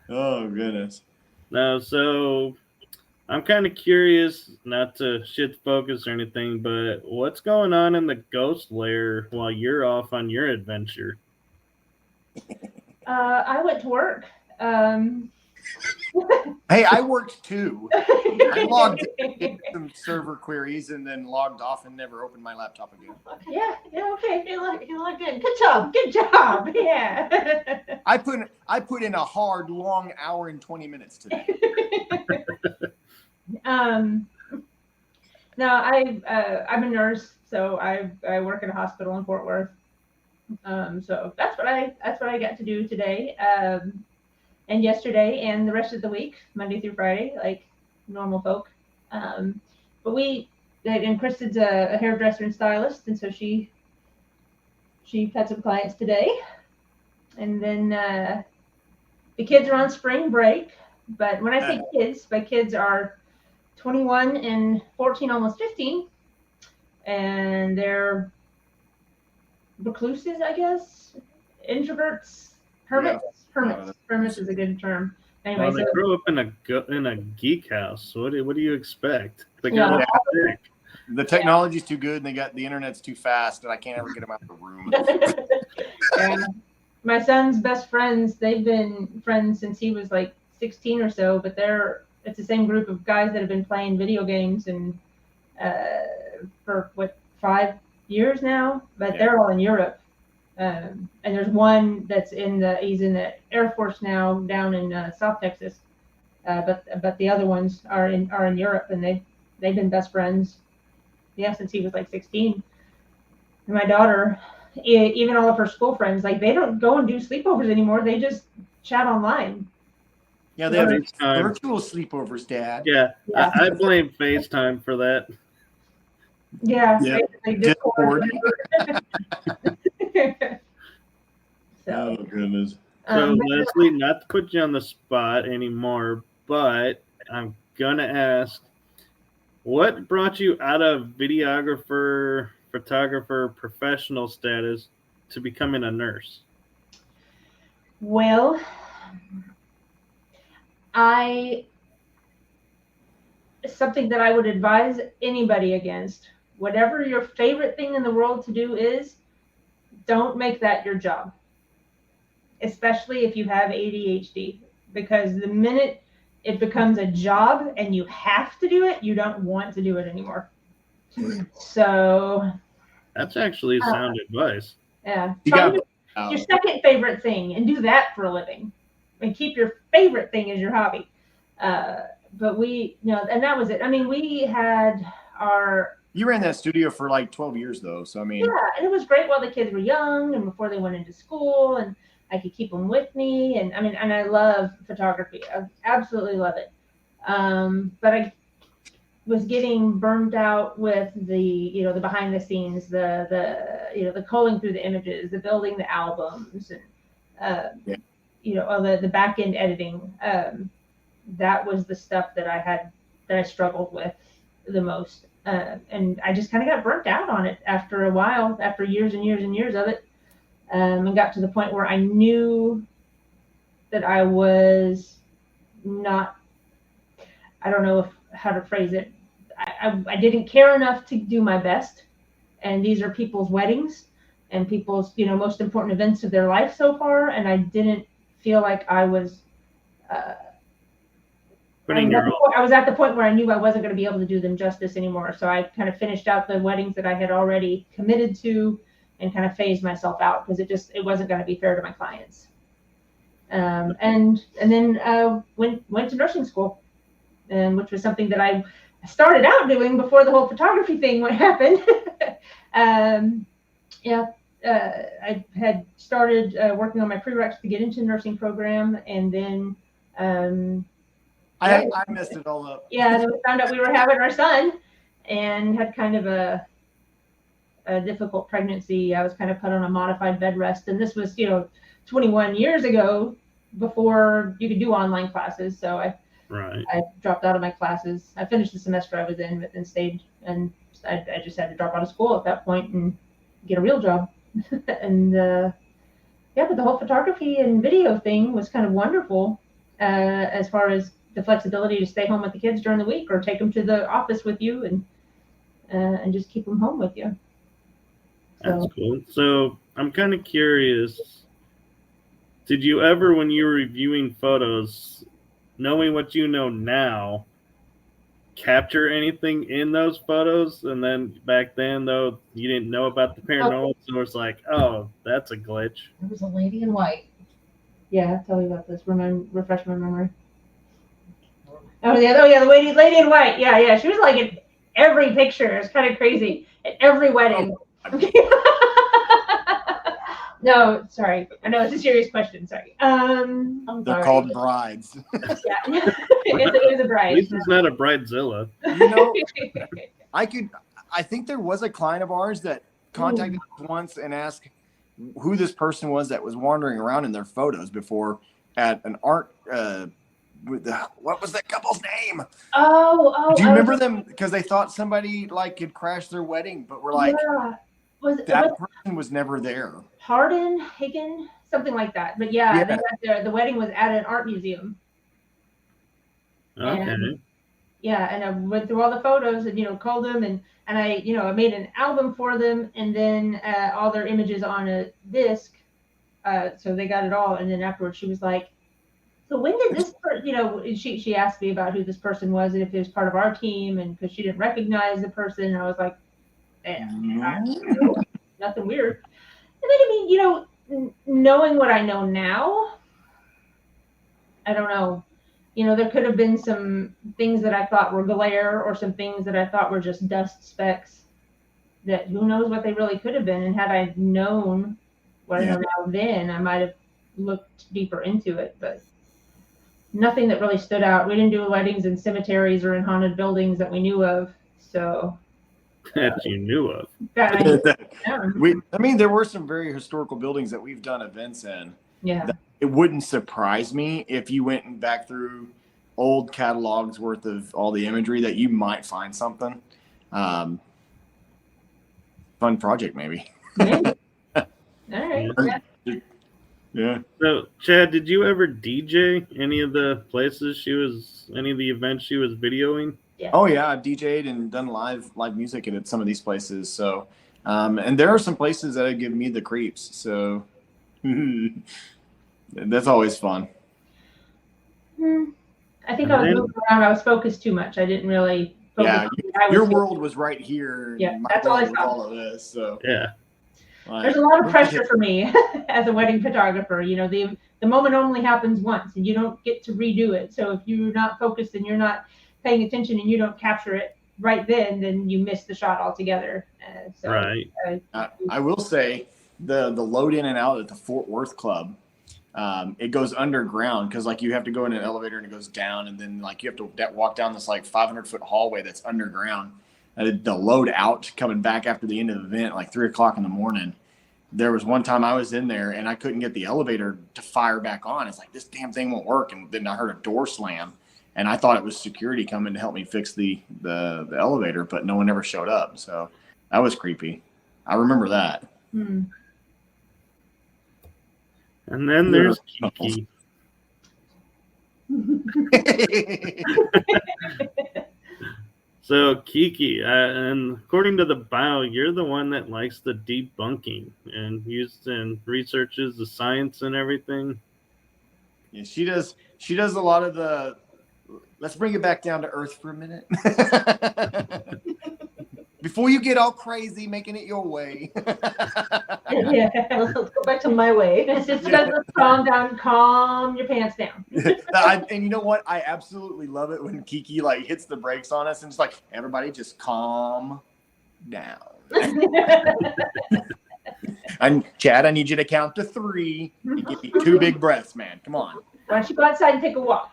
Oh, goodness. No, so I'm kind of curious, not to shift focus or anything, but what's going on in the ghost lair while you're off on your adventure? I went to work. Hey, I worked too. I logged in some server queries and then logged off and never opened my laptop again. Yeah, okay. You look good. Good job. Yeah. I put in a hard, long hour and 20 minutes today. No, I'm a nurse, so I work in a hospital in Fort Worth. So that's what I got to do today. And yesterday and the rest of the week, Monday through Friday, like normal folk. But and Kristen's a hairdresser and stylist, and so she had some clients today. And then the kids are on spring break. But when I say kids, my kids are 21 and 14, almost 15, and they're recluses, I guess, introverts, hermits. Yeah. Hermits is a good term. Anyway, Well, they so, grew up in a geek house. What do you expect? They Yeah. got sick. The technology's too good, and the internet's too fast, and I can't ever get them out of the room. yeah. My son's best friends, they've been friends since he was like 16 or so, but it's the same group of guys that have been playing video games and for 5 years now, but they're all in Europe. And there's one that's he's in the Air Force now down in South Texas. But the other ones are in Europe, and they've been best friends, since he was like 16. And my daughter, even all of her school friends, like they don't go and do sleepovers anymore. They just chat online. Yeah, they have FaceTime. virtual sleepovers, Dad. Yeah. I blame FaceTime for that. Yeah. Yeah. Discord. Oh, goodness. So, Leslie, not to put you on the spot anymore, but I'm going to ask, what brought you out of videographer, photographer, professional status to becoming a nurse? Well, something that I would advise anybody against, whatever your favorite thing in the world to do is, don't make that your job, especially if you have ADHD, because the minute it becomes a job and you have to do it, you don't want to do it anymore. That's actually sound advice. Yeah. You Your second favorite thing and do that for a living, and keep your favorite thing as your hobby. But and that was it. I mean, we had You ran that studio for like 12 years, though. So, I mean. Yeah, and it was great while the kids were young and before they went into school, and I could keep them with me. And I love photography. I absolutely love it. But I was getting burned out with the behind the scenes, the culling through the images, the building the albums, and the back end editing. That was the stuff that I struggled with the most. And I just kind of got burnt out on it after a while, after years and years and years of it, and got to the point where I knew that I was not, I don't know how to phrase it. I didn't care enough to do my best. And these are people's weddings and people's, most important events of their life so far. And I didn't feel like I was, I was at the point where I knew I wasn't going to be able to do them justice anymore. So I kind of finished out the weddings that I had already committed to and kind of phased myself out because it wasn't going to be fair to my clients. And then went to nursing school, which was something that I started out doing before the whole photography thing happened. I had started working on my prereqs to get into the nursing program, and then I messed it all up. Yeah, then we found out we were having our son, and had kind of a difficult pregnancy. I was kind of put on a modified bed rest, and this was 21 years ago, before you could do online classes. So I dropped out of my classes. I finished the semester I was in, but then stayed, and I just had to drop out of school at that point and get a real job. And but the whole photography and video thing was kind of wonderful, as far as the flexibility to stay home with the kids during the week or take them to the office with you and just keep them home with you. That's cool. So I'm kind of curious, did you ever, when you were reviewing photos, knowing what you know now, capture anything in those photos? And then back then, though, you didn't know about the paranormal, so it's like, oh, that's a glitch. There was a lady in white. Yeah, tell me about this. Refresh my memory. Oh yeah, the lady in white. Yeah. She was like in every picture. It's kind of crazy. At every wedding. No, sorry. I know it's a serious question. Sorry. They're called brides. Yeah, it was a bride. At least it's not a bridezilla. I think there was a client of ours that contacted us once and asked who this person was that was wandering around in their photos before at an art. What was that couple's name? Do you remember them? Because they thought somebody like had crashed their wedding, but we're like, that person was never there. Hardin, Hagen, something like that. But yeah. They got the wedding was at an art museum. Okay. And I went through all the photos and called them and I I made an album for them and then all their images on a disc. So they got it all, and then afterwards she was like, so when did this she asked me about who this person was and if it was part of our team, and because she didn't recognize the person, and I was like, nothing weird. And then knowing what I know now, I don't know. There could have been some things that I thought were glare or some things that I thought were just dust specks that who knows what they really could have been. And had I known what I know now then, I might have looked deeper into it, but nothing that really stood out. We didn't do weddings in cemeteries or in haunted buildings that we knew of. So that you knew of. There were some very historical buildings that we've done events in. Yeah. It wouldn't surprise me if you went back through old catalogs worth of all the imagery that you might find something. Fun project, maybe. Maybe. All right. Yeah. So, Chad, did you ever DJ any of the any of the events she was videoing? Yeah. Oh yeah, I've DJ'd and done live music at some of these places. So, and there are some places that have given me the creeps. So, that's always fun. I think I was moving around. I was focused too much. I didn't really focus. Yeah, your world was right here. Yeah, that's all I saw. All of this. So yeah. There's a lot of pressure for me as a wedding photographer. The moment only happens once, and you don't get to redo it. So if you're not focused and you're not paying attention and you don't capture it right then you miss the shot altogether. Right. I will say the load in and out at the Fort Worth Club, it goes underground because you have to go in an elevator and it goes down, and then you have to walk down this 500-foot hallway that's underground. The load out coming back after the end of the event, 3:00 in the morning. There was one time I was in there and I couldn't get the elevator to fire back on. It's this damn thing won't work. And then I heard a door slam, and I thought it was security coming to help me fix the elevator, but no one ever showed up. So that was creepy. I remember that. Hmm. And then there's Kiki. So Kiki, and according to the bio, you're the one that likes the debunking and researches the science and everything. Yeah, she does. She does a lot of the. Let's bring it back down to earth for a minute. Before you get all crazy making it your way. Yeah, let's go back to my way. It's just calm down, calm your pants down. And you know what? I absolutely love it when Kiki hits the brakes on us and it's everybody just calm down. And Chad, I need you to count to 3 and give me 2 big breaths, man. Come on. Why don't you go outside and take a walk?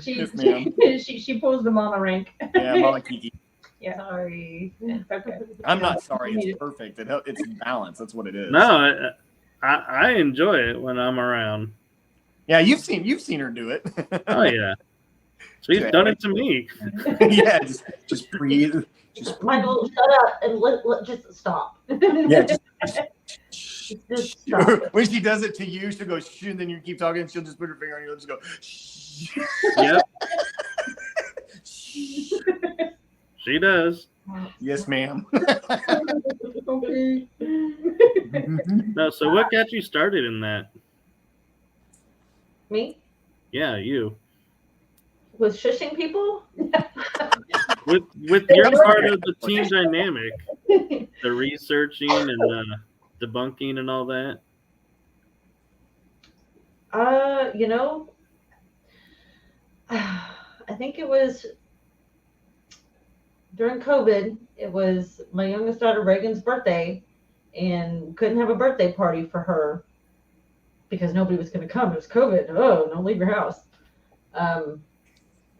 Yes, ma'am. She pulls the mama rank. Yeah, Mama Kiki. Yeah. Sorry. It's okay. I'm not sorry. It's perfect. It's balance. That's what it is. No, I enjoy it when I'm around. Yeah, you've seen her do it. Oh yeah, she's done it to me. Yeah, just breathe. Just breathe. Michael, shut up and let just stop. Yeah, Just stop. when she does it to you, she'll go shh, and then you keep talking, and she'll just put her finger on your lips and go shh. Yep. She does. Yes, ma'am. Okay. No, so what got you started in that? Me? Yeah, you. With shushing people? With your part of the team dynamic, the researching and the debunking and all that. I think it was during COVID. It was my youngest daughter Reagan's birthday, and couldn't have a birthday party for her because nobody was going to come. It was COVID. Oh, don't leave your house.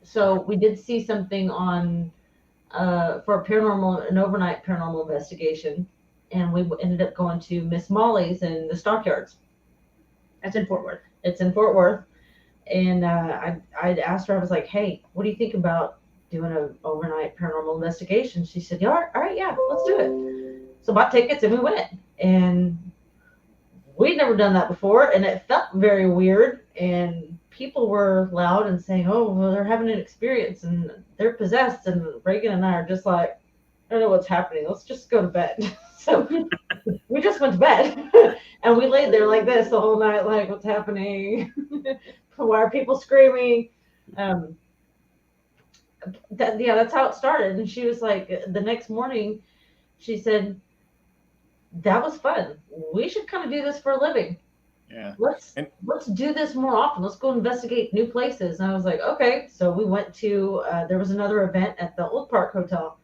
So we did see something on for an overnight paranormal investigation, and we ended up going to Miss Molly's in the Stockyards. That's in Fort Worth. It's in Fort Worth, and I asked her, I was like, "Hey, what do you think about doing an overnight paranormal investigation?" She said, "Yeah, all right, yeah, let's do it." So bought tickets and we went, and we'd never done that before, and it felt very weird. And people were loud and saying, "Oh, well, they're having an experience and they're possessed." And Reagan and I are just like, "I don't know what's happening. Let's just go to bed." So we just went to bed, and we laid there like this the whole night, like, "What's happening? Why are people screaming?" That's how it started. And she was like, the next morning, she said, "That was fun. We should kind of do this for a living. Yeah. Let's do this more often. Let's go investigate new places." And I was like, "Okay." So we went to there was another event at the Old Park Hotel,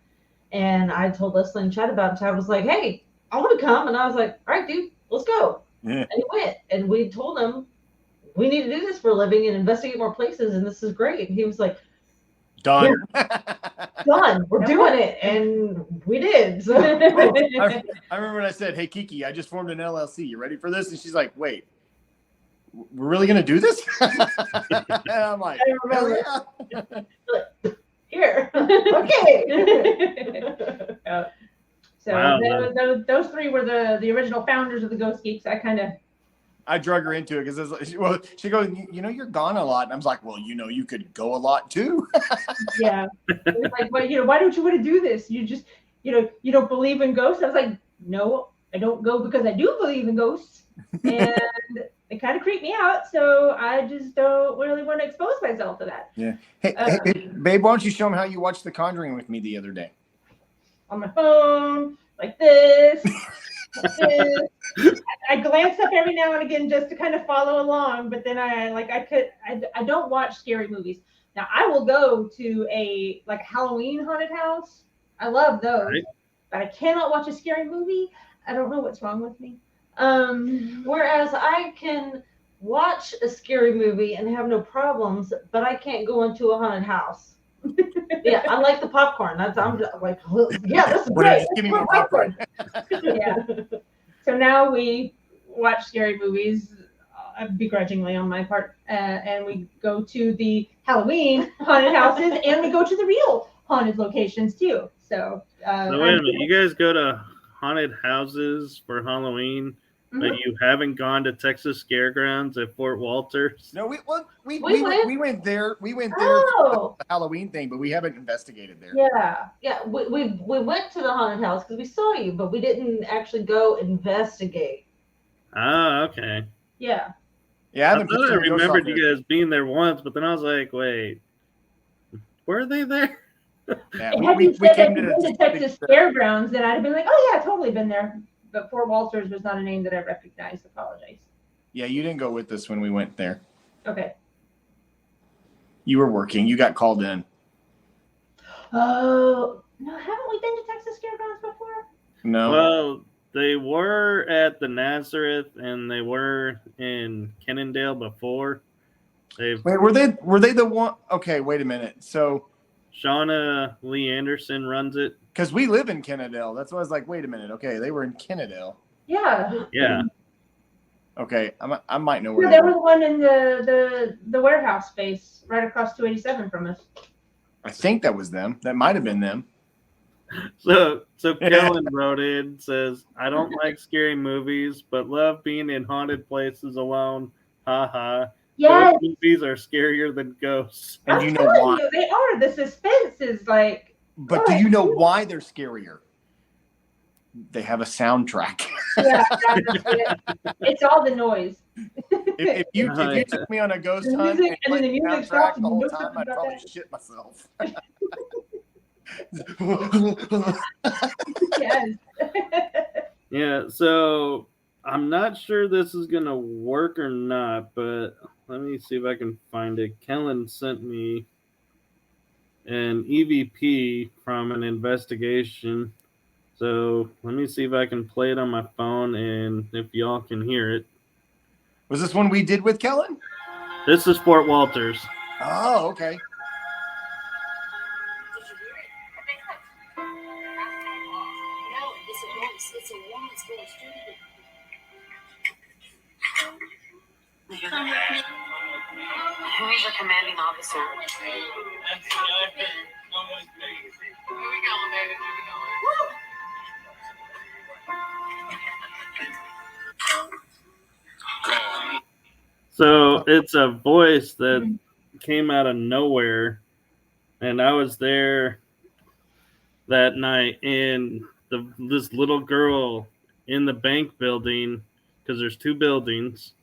and I told Leslie and Chad about it. Chad was like, "Hey, I want to come," and I was like, "All right, dude, let's go." Yeah. And we went, and we told him we need to do this for a living and investigate more places, and this is great. And he was like, Done. "Done. We're doing it," and we did. So I remember when I said, "Hey, Kiki, I just formed an LLC. You ready for this?" And she's like, "Wait, we're really gonna do this?" And I'm like, I remember. "Hell yeah." Here. Okay. So Wow. those three were the original founders of the Ghost Geeks. I drug her into it because she goes, "You know, you're gone a lot." And I was like, "Well, you know, you could go a lot too." Yeah. It was like, well, why don't you want to do this? You just, you don't believe in ghosts. I was like, no, I don't go because I do believe in ghosts. And they kind of creep me out. So I just don't really want to expose myself to that. Yeah. Hey, babe, why don't you show them how you watched The Conjuring with me the other day? On my phone, like this. I glance up every now and again just to kind of follow along, but then I don't watch scary movies. Now I will go to a Halloween haunted house. I love those, right? But I cannot watch a scary movie. I don't know what's wrong with me. Whereas I can watch a scary movie and have no problems, but I can't go into a haunted house. Yeah, I like the popcorn. I'm like, yeah, this is great. Just give me more popcorn. Yeah. So now we watch scary movies begrudgingly on my part, and we go to the Halloween haunted houses, and we go to the real haunted locations too. So wait a minute, you guys go to haunted houses for Halloween? But you haven't gone to Texas Scaregrounds at Fort Walters? No, we went there. We went there for the Halloween thing, but we haven't investigated there. Yeah. We went to the haunted house because we saw you, but we didn't actually go investigate. Oh, okay. Yeah. Yeah, I thought I remembered you guys being there once, but then I was like, wait, were they there? Yeah, had you said that you've been to Texas Fairgrounds, then I'd have been like, oh yeah, totally been there. But Fort Walters was not a name that I recognized. Apologize. Yeah, you didn't go with us when we went there. Okay. You were working. You got called in. Oh, no, haven't we been to Texas Fairgrounds before? No. Well, they were at the Nazareth and they were in Kennendale before. Wait, were they the one? Okay, wait a minute. So Shauna Lee Anderson runs it. Because we live in Kennedale. That's why I was like, wait a minute. Okay, they were in Kennedale. Yeah. Yeah. Okay, I might know where. Yeah, there was one in the warehouse space right across 287 from us. I think that was them. That might have been them. So Kellen wrote in, says, "I don't like scary movies, but love being in haunted places alone. Ha ha. Yes. Those movies are scarier than ghosts." And you know why? They are. The suspense is like. But do you know why they're scarier? They have a soundtrack. Yeah, it's all the noise. If you took me on a ghost hunt and played the soundtrack the whole time, I'd probably shit myself. Yes. Yeah, so I'm not sure this is going to work or not, but let me see if I can find it. Kellen sent me an EVP from an investigation. So let me see if I can play it on my phone and if y'all can hear it. Was this one we did with Kellen? This is Fort Walters. Oh, okay. Did you hear it? It makes my It's a woman's going stupid. Who is your commanding officer? So it's a voice that came out of nowhere, and I was there that night, and this little girl in the bank building, because there's 2 buildings,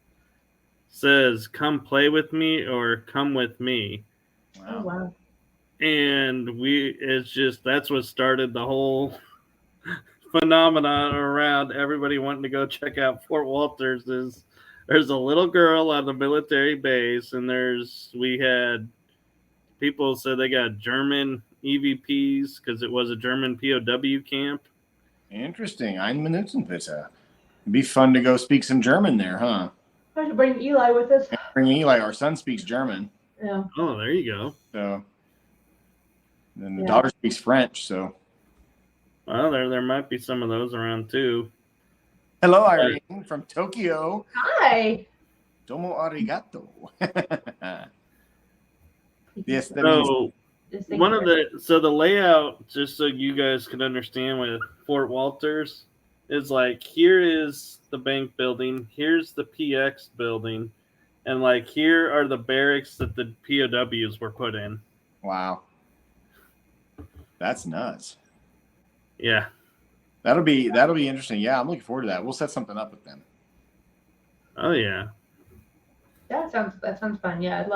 says, "Come play with me," or "Come with me." Oh, wow. And that's what started the whole phenomenon around everybody wanting to go check out Fort Walters. There's a little girl on the military base, and we had people said they got German EVPs because it was a German POW camp. Interesting. Ein Minuten bitte. It'd be fun to go speak some German there, huh? I should bring Eli with us. Bring Eli. Our son speaks German. Yeah. Oh, there you go. So, then the daughter speaks French. So, well, there might be some of those around too. hello, Irene from Tokyo. Hi. Domo arigato. Yes. That So means the layout, just so you guys can understand, with Fort Walters is like, here is the bank building, here's the PX building, and like here are the barracks that the POWs were put in. wow. That's nuts. Yeah. That'll be interesting. Yeah, I'm looking forward to that. We'll set something up with them. Oh yeah. That sounds fun. Yeah, I'd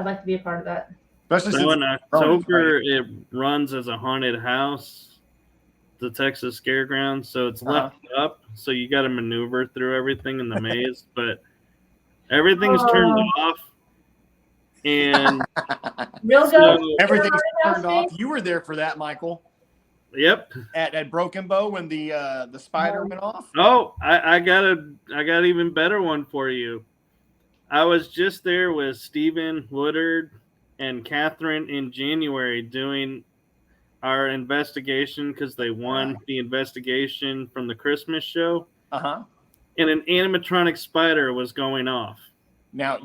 like to be a part of that. Especially So since in October, it runs as a haunted house, the Texas Scareground. So it's left up, so you got to maneuver through everything in the maze, but everything's turned off. And Real ghost. everything's turned off. You were there for that, Michael. Yep. At Broken Bow when the spider went off. Oh, I got an even better one for you. I was just there with Stephen Woodard and Catherine in January doing our investigation because they won the investigation from the Christmas show. Uh-huh. And an animatronic spider was going off. Now,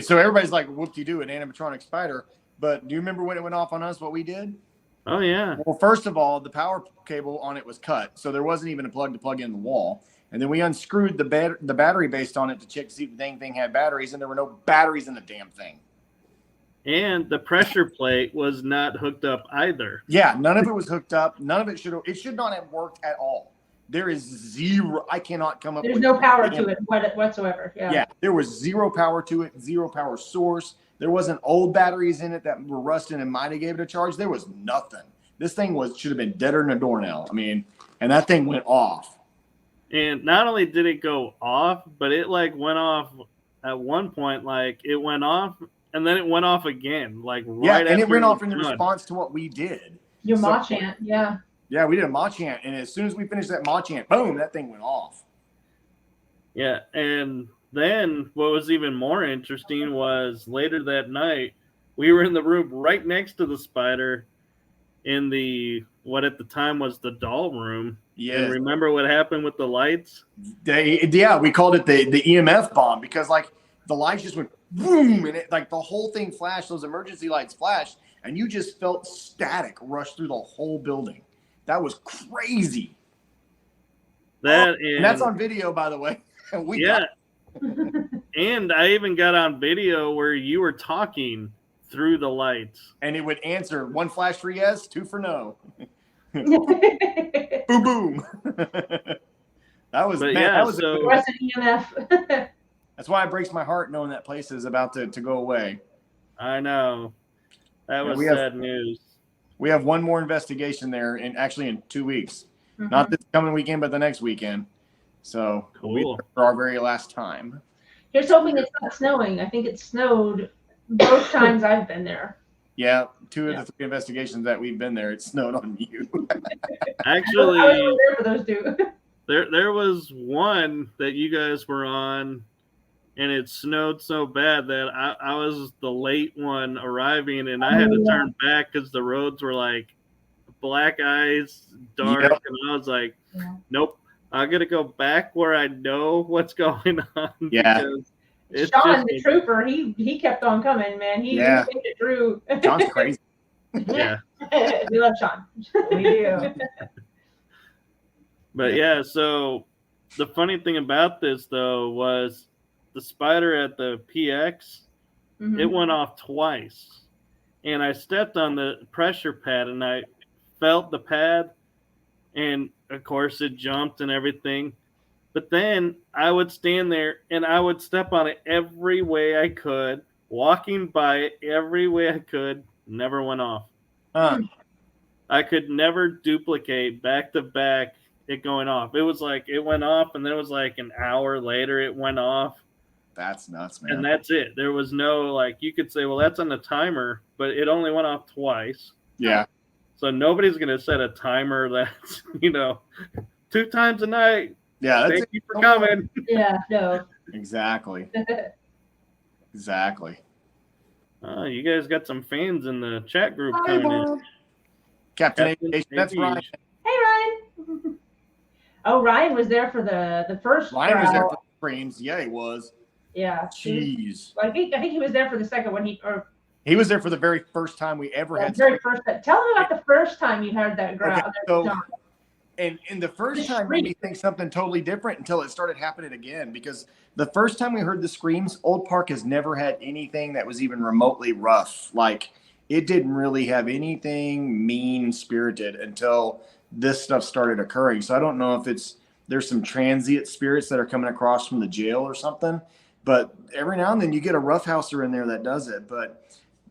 so everybody's like, whoop-de-doo, an animatronic spider. But do you remember when it went off on us, what we did? Oh, yeah. Well, first of all, the power cable on it was cut, so there wasn't even a plug to plug in the wall. And then we unscrewed the battery based on it to check to see if the dang thing had batteries, and there were no batteries in the damn thing. And the pressure plate was not hooked up either. Yeah, none of it was hooked up. None of it should not have worked at all. There is zero. I cannot come up with. There's no power to it whatsoever. Yeah. Yeah, there was zero power to it, zero power source. There wasn't old batteries in it that were rusting and might have gave it a charge. There was nothing. This thing should have been deader than a doornail. I mean, and that thing went off. And not only did it go off, but it like went off at one point. Like it went off, and then it went off again. Like right and after it went off in done. response to what we did. Your Ma chant, yeah. Yeah, we did a Ma chant, and as soon as we finished that Ma chant, boom, that thing went off. Yeah, and then what was even more interesting was later that night, we were in the room right next to the spider in what at the time was the doll room. Yeah. And remember what happened with the lights? We called it the EMF bomb because like the lights just went boom, and it like the whole thing flashed. Those emergency lights flashed, and you just felt static rush through the whole building. That was crazy. And that's on video, by the way. And I even got on video where you were talking through the lights. And it would answer 1 flash for yes, 2 for no. Boom, boom. That was EMF. That's why it breaks my heart knowing that place is about to go away. I know. That was sad news. We have one more investigation there, in 2 weeks. Mm-hmm. Not this coming weekend, but the next weekend. So cool. We'll be there for our very last time. Here's hoping it's not snowing. I think it snowed both times I've been there. Yeah, 2 of the 3 investigations that we've been there, it snowed on you. Actually, I was there for those 2. There was one that you guys were on, and it snowed so bad that I was the late one arriving, and I had to turn back because the roads were like black eyes, dark, Yep. and I was like, Yeah. nope, I gotta go back where I know what's going on. Yeah. Because it's Sean, just the trooper, he kept on coming, man. He Yeah. made it through. John's crazy. yeah. We love Sean. We do. But yeah, so the funny thing about this though was the spider at the PX, Mhm. it went off twice. And I stepped on the pressure pad and I felt the pad, and of course it jumped and everything. But then I would stand there and I would step on it every way I could, walking by it every way I could, never went off. Huh. I could never duplicate back to back it going off. It was like it went off, and then it was like an hour later it went off, That's nuts, man. and that's it. There was no, like, you could say, well, that's on the timer, but it only went off twice. Yeah. So nobody's going to set a timer that's, 2 times a night. Yeah. That's Thank you for coming. Yeah, no. Exactly. Exactly. Oh, you guys got some fans in the chat group Hi, coming in. Bob. Captain Captain Aviation. That's Aviation. Ryan. Hey, Ryan. Oh, Ryan was there for the first Ryan was there trial. for the screams. Yeah, he was. Yeah. Jeez. I think he was there for the second one. He was there for the very first time we ever The had. very first. Tell me about the first time you heard that growl. Okay, so and the first The time made me shriek. think something totally different until it started happening again. Because the first time we heard the screams, Old Park has never had anything that was even remotely rough. Like, it didn't really have anything mean spirited until this stuff started occurring. So I don't know if there's some transient spirits that are coming across from the jail or something. But every now and then you get a roughhouser in there that does it. But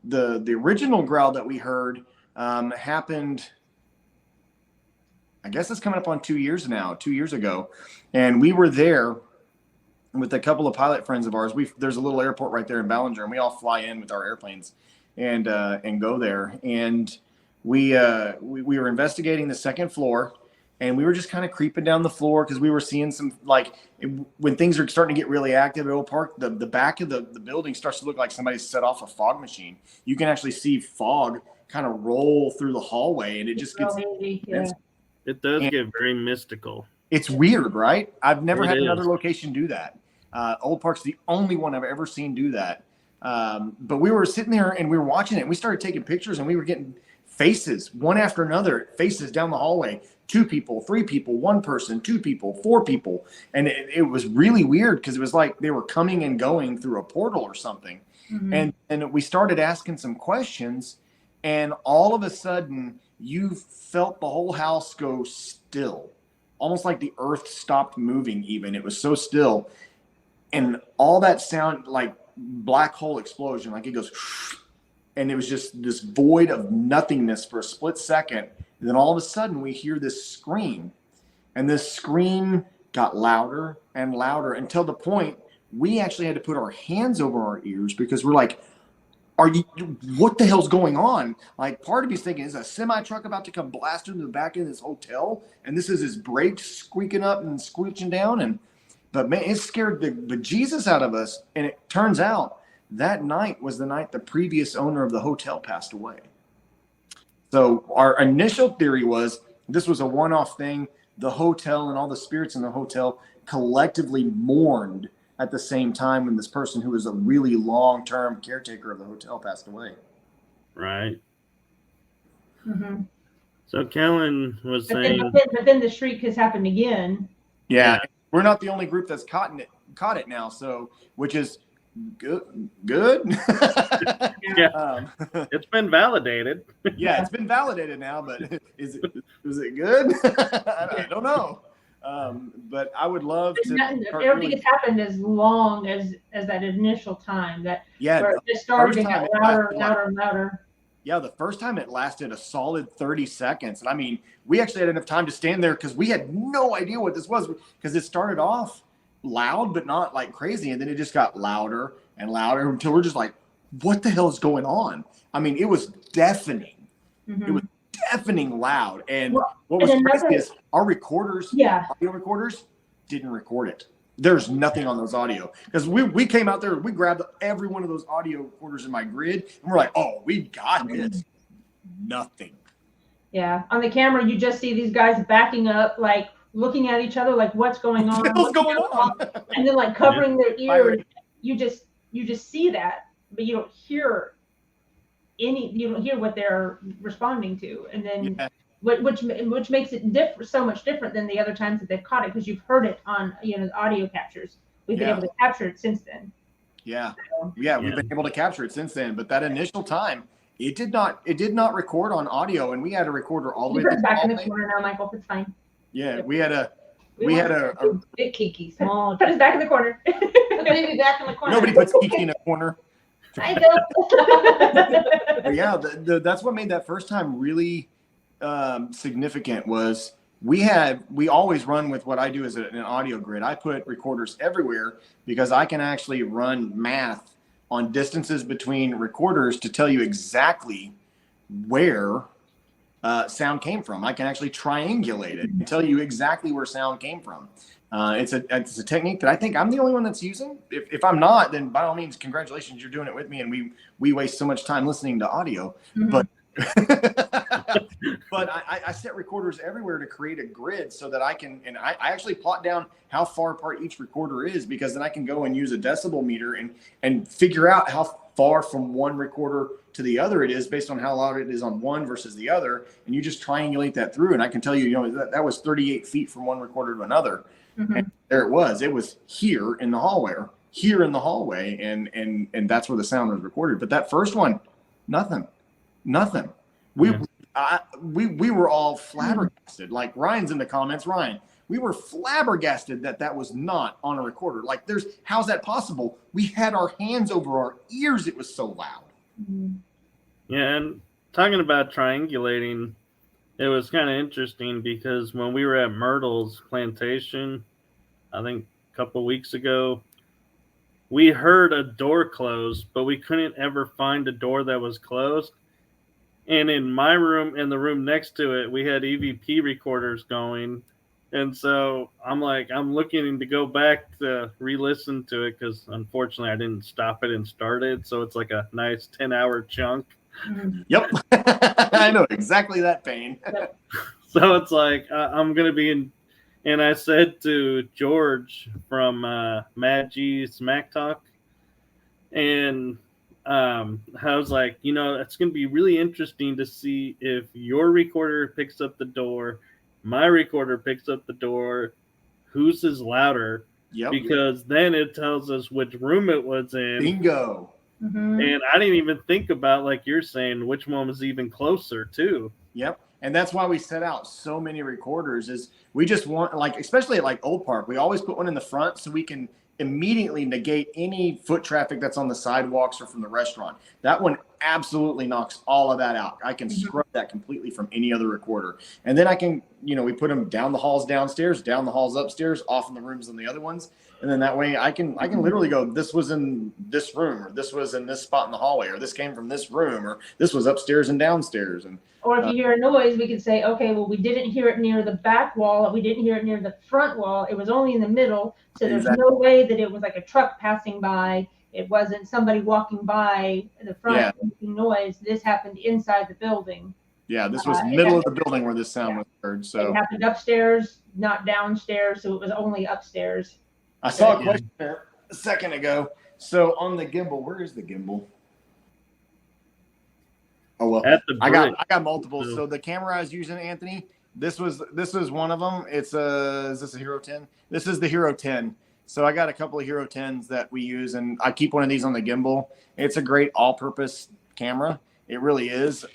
the original growl that we heard happened, I guess it's coming up on 2 years ago. And we were there with a couple of pilot friends of ours. There's a little airport right there in Ballinger, and we all fly in with our airplanes and go there. And we were investigating the second floor, and we were just kind of creeping down the floor because we were seeing some, like, when things are starting to get really active at Old Park, the back of the building starts to look like somebody set off a fog machine. You can actually see fog kind of roll through the hallway, and it just gets Yeah. It does get very mystical. It's weird, right? I've never It had is. another location do that. Old Park's the only one I've ever seen do that. But we were sitting there and we were watching it. And we started taking pictures, and we were getting faces one after another, faces down the hallway. 2 people, 3 people, 1 person, 2 people, 4 people. And it was really weird because it was like they were coming and going through a portal or something. Mhm. And we started asking some questions, and all of a sudden you felt the whole house go still, almost like the earth stopped moving even. It was so still. And all that sound like black hole explosion, like it goes, and it was just this void of nothingness for a split second. And then all of a sudden we hear this scream, and this scream got louder and louder until the point we actually had to put our hands over our ears because we're like, what the hell's going on? Like, part of me's thinking, is a semi truck about to come blast into the back of this hotel? And this is his brakes squeaking up and screeching down. But man, it scared the bejesus out of us. And it turns out that night was the night the previous owner of the hotel passed away. So our initial theory was this was a one-off thing. The hotel and all the spirits in the hotel collectively mourned at the same time when this person who was a really long-term caretaker of the hotel passed away. Right. Mhm. So Kellen was But saying, then the shriek has happened again. Yeah, we're not the only group that's caught it now. So, which is good. yeah, it's been validated. Yeah, it's been validated now, but is it good? I don't know. But I would love to. Everything has happened as long as that initial time where it just started and got louder and louder and louder. Yeah, the first time it lasted a solid 30 seconds. And I mean, we actually had enough time to stand there because we had no idea what this was, because it started off loud, but not like crazy. And then it just got louder and louder until we're just like, what the hell is going on? I mean, it was deafening. Mm-hmm. It was deafening loud. And Well, what was crazy is our recorders, audio recorders, didn't record it. There's nothing on those audio, because we came out there, we grabbed every one of those audio recorders in my grid, and we're like, oh, we got this. Nothing. Yeah, on the camera, you just see these guys backing up, like looking at each other, like what's going on, What's going on? and then like covering their Fire. ears. You just see that, but you don't hear you don't hear what they're responding to, and then Yeah. which makes it so much different than the other times that they've caught it, because you've heard it on the audio captures. We've been Yeah. able to capture it since then. Yeah. So, Yeah, we've been able to capture it since then, but that initial time, it did not record on audio, and we had a recorder all the way you put to it back in the the corner now, Michael. It's fine. Yeah, we had a big Kiki, small. Put us back in the corner. The baby back in the corner. nobody puts Kiki in a corner. I know. But yeah, that's what made that first time really significant. Was we always run with what I do as an audio grid. I put recorders everywhere because I can actually run math on distances between recorders to tell you exactly where sound came from. I can actually triangulate it and tell you exactly where sound came from. It's a technique that I think I'm the only one that's using. If I'm not, then by all means, congratulations, you're doing it with me. And we waste so much time listening to audio, but but I set recorders everywhere to create a grid so that I can, and I actually plot down how far apart each recorder is, because then I can go and use a decibel meter and figure out how far from one recorder to the other it is based on how loud it is on one versus the other. And you just triangulate that through. And I can tell you, that was 38 feet from one recorder to another. And there it was here in the hallway, and that's where the sound was recorded. But that first one, nothing. We were all flabbergasted. Like Ryan's in the comments. Ryan, we were flabbergasted that was not on a recorder. Like, how's that possible? We had our hands over our ears. It was so loud. Yeah, and talking about triangulating, it was kind of interesting because when we were at Myrtle's plantation, I think a couple weeks ago, we heard a door close, but we couldn't ever find a door that was closed. And in my room and the room next to it, we had EVP recorders going. And so I'm looking to go back to re-listen to it because unfortunately I didn't stop it and start it. So it's like a nice 10-hour chunk. Yep. I know exactly that pain. So it's like I'm going to be in. And I said to George from Mad G's Smack Talk, and I was like, it's going to be really interesting to see if your recorder picks up the door, my recorder picks up the door, whose is louder. Yep. Because then it tells us which room it was in. Bingo. And I didn't even think about, like you're saying, which one was even closer too. Yep. And that's why we set out so many recorders, is we just want, especially at Old Park, we always put one in the front so we can immediately negate any foot traffic that's on the sidewalks or from the restaurant. That one absolutely knocks all of that out. I can scrub that completely from any other recorder. And then I can, we put them down the halls downstairs, down the halls upstairs, off in the rooms on the other ones. And then that way I can literally go, this was in this room, or this was in this spot in the hallway, or this came from this room, or this was upstairs and downstairs. And or if you hear a noise, we could say, okay, well, we didn't hear it near the back wall. We didn't hear it near the front wall. It was only in the middle. So there's no way that it was like a truck passing by. It wasn't somebody walking by the front making noise. This happened inside the building. Yeah, this was middle of the building where this sound was heard. So it happened upstairs, not downstairs. So it was only upstairs. I saw a question there a second ago. So on the gimbal, where is the gimbal? Oh well, I got multiple. So the camera I was using, Anthony, this was one of them. Is this a Hero 10? This is the Hero 10. So I got a couple of Hero 10s that we use, and I keep one of these on the gimbal. It's a great all-purpose camera. It really is.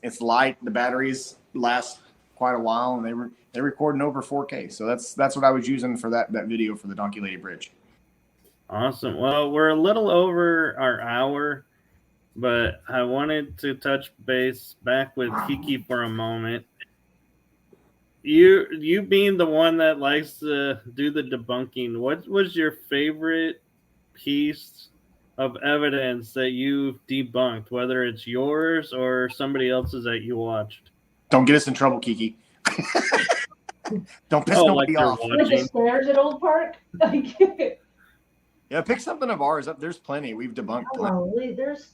It's light. The batteries last quite a while, and they record in over 4K. So that's what I was using for that video for the Donkey Lady Bridge. Awesome. Well, we're a little over our hour, but I wanted to touch base back with Kiki for a moment. You being the one that likes to do the debunking, what was your favorite piece of evidence that you've debunked, whether it's yours or somebody else's that you watched? Don't get us in trouble, Kiki. Don't piss nobody off. The stairs at Old Park? Yeah, pick something of ours. There's plenty. We've debunked plenty. Oh,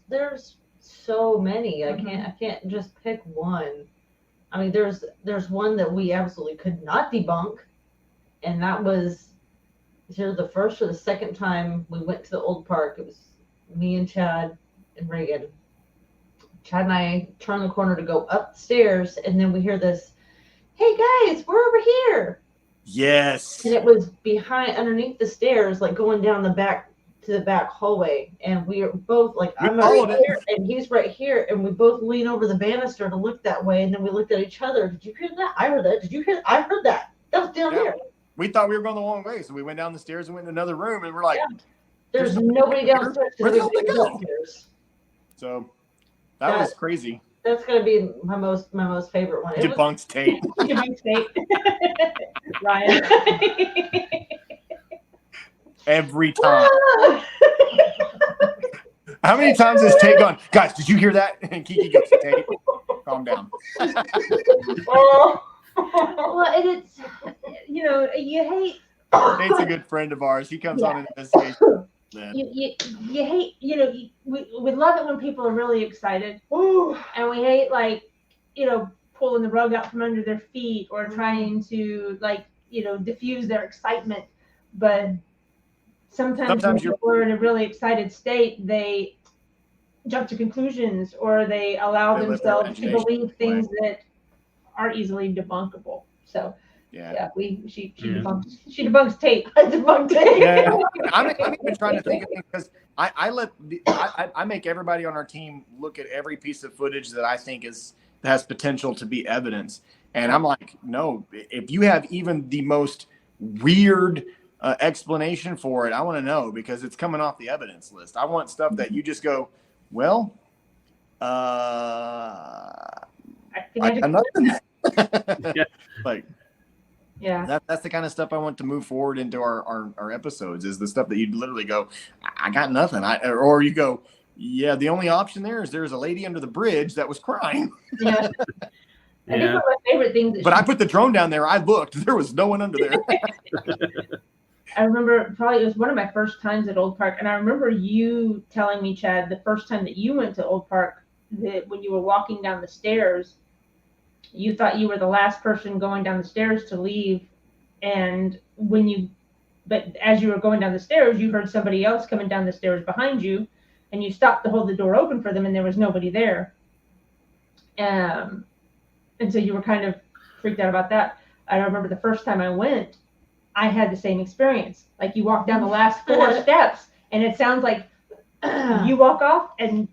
there's so many. I can't just pick one. I mean, there's one that we absolutely could not debunk, and that was either the first or the second time we went to the old park. It was me and Chad and Reagan. Chad and I turned the corner to go up the stairs, and then we hear this, "Hey guys, we're over here." Yes. And it was underneath the stairs, like going down the back to the back hallway. And we are both like, I'm followed right here, and he's right here. And we both lean over the banister to look that way. And then we looked at each other. Did you hear that? I heard that. Did you hear that? I heard that. That was down there. We thought we were going the wrong way. So we went down the stairs and went in another room. And we're like, there's nobody downstairs. Where'd the hell they go? Downstairs. So that was crazy. That's going to be my most favorite one. Debunked Tate. Debunked Tate. Ryan. Every time. How many times has Tate gone, guys, did you hear that? And Kiki goes, Tate, calm down. Well, and it's, you hate. Tate's a good friend of ours. He comes on an investigation. You hate, we love it when people are really excited. Ooh. And we hate, pulling the rug out from under their feet or trying to, diffuse their excitement. But sometimes when people are in a really excited state, they jump to conclusions or they allow themselves to believe things that are easily debunkable. So she debunks Tate. I debunked Tate. Yeah. I'm even trying to think of things because I make everybody on our team look at every piece of footage that I think has potential to be evidence. And I'm like, no, if you have even the most weird explanation for it, I want to know because it's coming off the evidence list. I want stuff that you just go, well, I got nothing. That's the kind of stuff I want to move forward into our episodes is the stuff that you'd literally go, I got nothing. Or you go, yeah, the only option there's a lady under the bridge that was crying. Yeah. I think one of my favorite things. But I put the drone down there. I looked. There was no one under there. I remember probably it was one of my first times at Old Park. And I remember you telling me, Chad, the first time that you went to Old Park, that when you were walking down the stairs, you thought you were the last person going down the stairs to leave. And but as you were going down the stairs, you heard somebody else coming down the stairs behind you. And you stopped to hold the door open for them, and there was nobody there. And so you were kind of freaked out about that. I remember the first time I went, I had the same experience. Like you walk down the last 4 steps, and it sounds like you walk off, and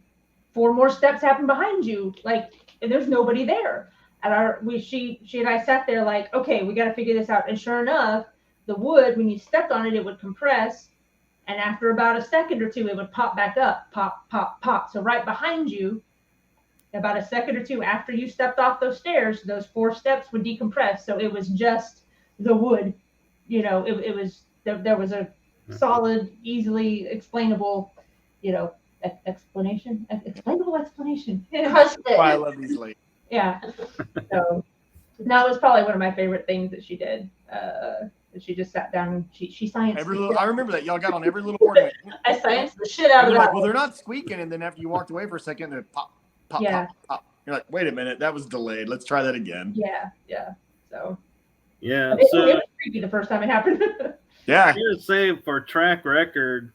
4 more steps happen behind you. Like and there's nobody there. And she and I sat there like, okay, we got to figure this out. And sure enough, the wood, when you stepped on it, it would compress. And after about a second or two, it would pop back up, pop, pop, pop. So right behind you, about a second or two after you stepped off those stairs, those 4 steps would decompress. So it was just the wood, it was, there was a solid, easily explainable, explainable explanation. That's why I love these ladies. Yeah. So that was probably one of my favorite things that she did. She just sat down and she scienced. I remember that y'all got on every little board. I scienced the shit out of that. Like, well, they're not squeaking, and then after you walked away for a second, they pop, pop, pop, pop. You're like, wait a minute, that was delayed. Let's try that again. Yeah. So. Yeah. It was creepy the first time it happened. Yeah. I'm gonna say for track record,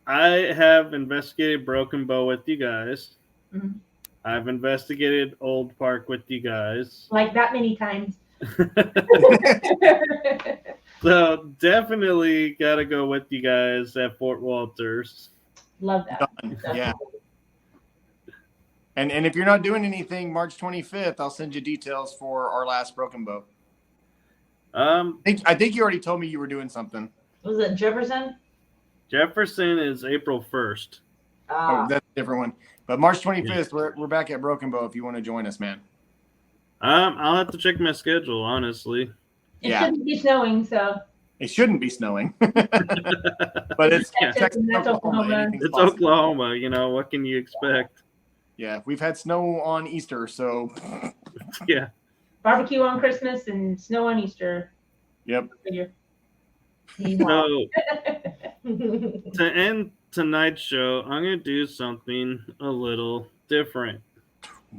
I have investigated Broken Bow with you guys. Mm-hmm. I've investigated Old Park with you guys. Like that many times. So definitely got to go with you guys at Fort Walters. Love that. Yeah. And if you're not doing anything March 25th, I'll send you details for our last Broken Bow. I think you already told me you were doing something. Was it Jefferson? Jefferson is April 1st. Oh, that's a different one. But March 25th, we're back at Broken Bow if you want to join us, man. I'll have to check my schedule, honestly. It shouldn't be snowing, so. It shouldn't be snowing. But it's Texas, Oklahoma. It's Oklahoma, what can you expect? Yeah, we've had snow on Easter, so. Yeah. Barbecue on Christmas and snow on Easter. Yep. So, to end tonight's show, I'm going to do something a little different.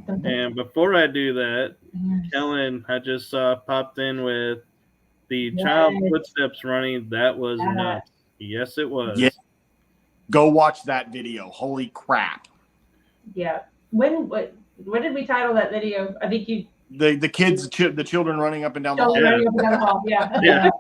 And before I do that, Yes. Kellen, I just saw popped in with the child Yes. footsteps running. That was Yeah. nuts. Yes, it was. Yeah. Go watch that video. Holy crap. Yeah. What did we title that video? I think you The kids, the children running up and down the hall. running up and down the hall. Yeah. Yeah.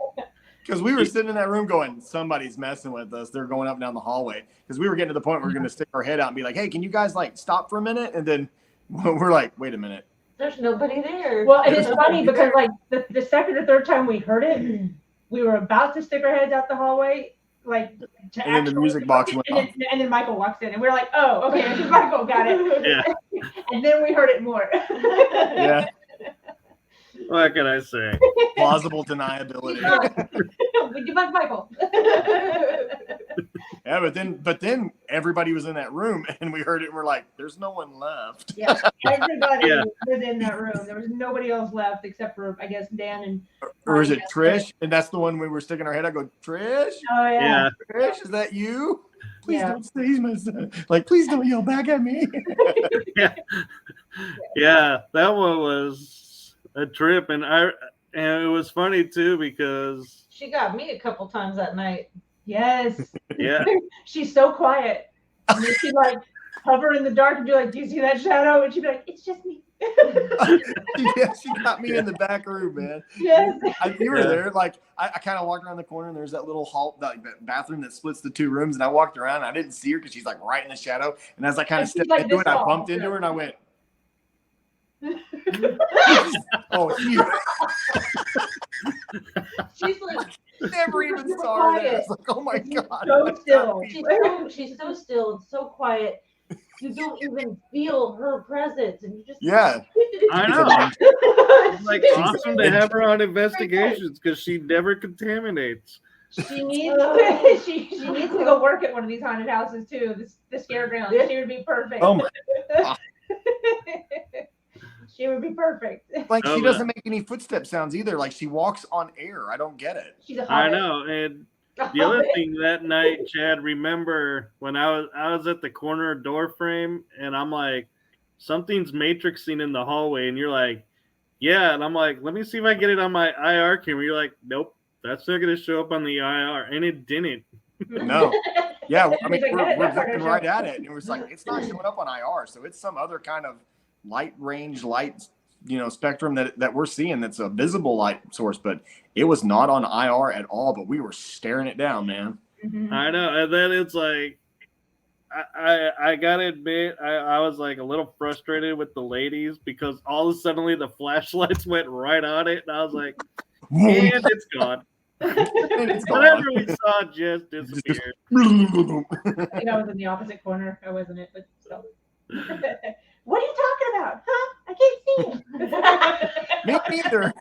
Because we were sitting in that room going, somebody's messing with us. They're going up and down the hallway. Because we were getting to the point where we were going to stick our head out and be like, hey, can you guys like stop for a minute? And then we're like, wait a minute. There's nobody there. Well, and it's funny because like the second or third time we heard it, we were about to stick our heads out the hallway, like to And then the music box went off. and then Michael walks in, and we're like, oh, okay, Michael got it. Yeah. And then we heard it more. Yeah. What can I say? Plausible deniability. We give back Michael. Yeah, but then everybody was in that room and we heard it and we're like, there's no one left. Yeah, everybody Yeah. was in that room. There was nobody else left except for, I guess, Dan and. Or is it Trish? And that's the one we were sticking our head out. Go, Trish? Oh yeah. Yeah. Trish, is that you? Please Yeah. don't say my son. Like, please don't yell back at me. Yeah, that one was a trip, and it was funny too because She got me a couple times that night. Yes. yeah, She's so quiet. And then she'd like hover in the dark and be like, do you see that shadow? And she'd be like, it's just me. Yeah, she got me in the back room, man. Yes. You were Yeah. there. Like, I kind of walked around the corner and there's that little hall, like that bathroom that splits the two rooms. And I walked around and I didn't see her because she's like right in the shadow. And as I kind And of she's stepped like into this it, I tall. bumped into her and I went, oh, it's you. She's like, Never even Super saw her there. quiet. It's like, oh my God. So still. she's so still and so quiet. You don't even feel her presence, and you just Yeah. I know. It's like She's awesome to have her on investigations because she never contaminates. She needs to, she needs to go work at one of these haunted houses too. The scare ground. She would be perfect. Oh my. She would be perfect. Like, Oh, she doesn't make any footstep sounds either. Like, she walks on air. I don't get it. She's a I hobbit. know, and the other thing that night, Chad, remember when I was at the corner door frame and I'm like, something's matrixing in the hallway, and you're like, yeah, and I'm like, let me see if I get it on my IR camera. You're like, nope, that's not gonna show up on the IR, and it didn't. No. Yeah, I mean, He's like, we're that's not looking gonna right show. at it. And it was like, it's not showing up on IR. So it's some other kind of light spectrum that we're seeing that's a visible light source, but it was not on IR at all, but we were staring it down, man. Mhm. I know, and then it's like, I gotta admit, I was like a little frustrated with the ladies because all of a sudden the flashlights went right on it, and I was like, and it's gone. And it's Whatever gone. we saw just disappeared. I think I was in the opposite corner. I wasn't it, but still. What are you talking about? Huh? I can't see Me neither.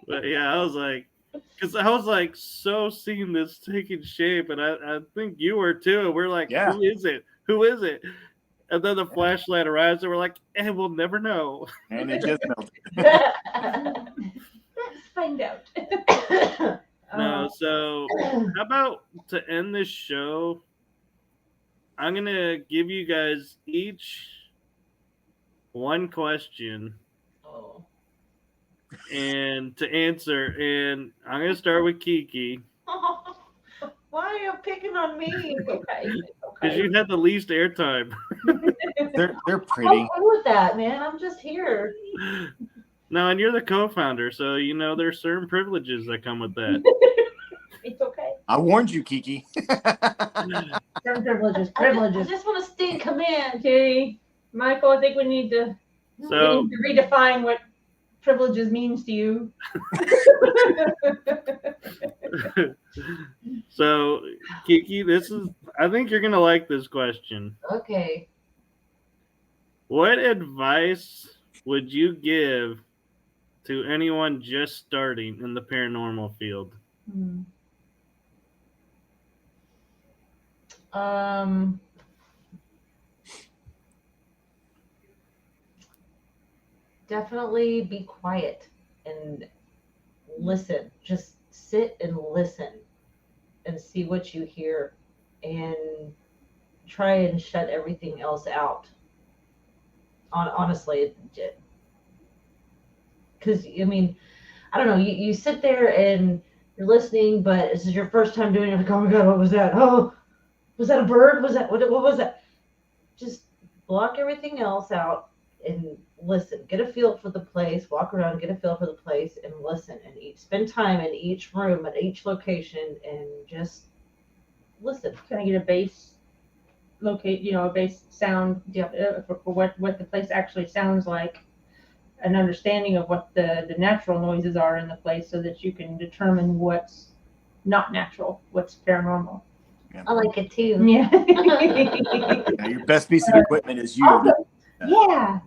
But yeah, I was like, because I was like so seeing this taking shape, and I think you were too. We're like, Yeah. who is it? Who is it? And then the flashlight arrives, and we're like, we'll never know. And it just melted. Let's find out. No, so how about to end this show? I'm gonna give you guys each one question Oh. and to answer, and I'm gonna start with Kiki Why are you picking on me? Okay. because you had the least airtime. They're pretty. I'm cool with that, man. I'm just here. No, and you're the co-founder, so you know there's certain privileges that come with that. It's okay. I warned you, Kiki. Certain privileges. I just want to stay in command. Okay, Michael, I think we need to So redefine what privileges means to you. so Kiki, I think you're gonna like this question. Okay. What advice would you give to anyone just starting in the paranormal field? Definitely be quiet and listen. Just sit and listen and see what you hear and try and shut everything else out. Honestly, because I mean, I don't know. You sit there and you're listening, but this is your first time doing it. Like, oh my god, what was that? Oh, was that a bird? Was that what was that? Just block everything else out and listen. Get a feel for the place. Walk around, get a feel for the place, and listen. And spend time in each room at each location, and just listen. Kind of get a base a base sound for what the place actually sounds like, an understanding of what the natural noises are in the place, so that you can determine what's not natural, what's paranormal. I like it too. Yeah. Yeah, your best piece of equipment is you. Also,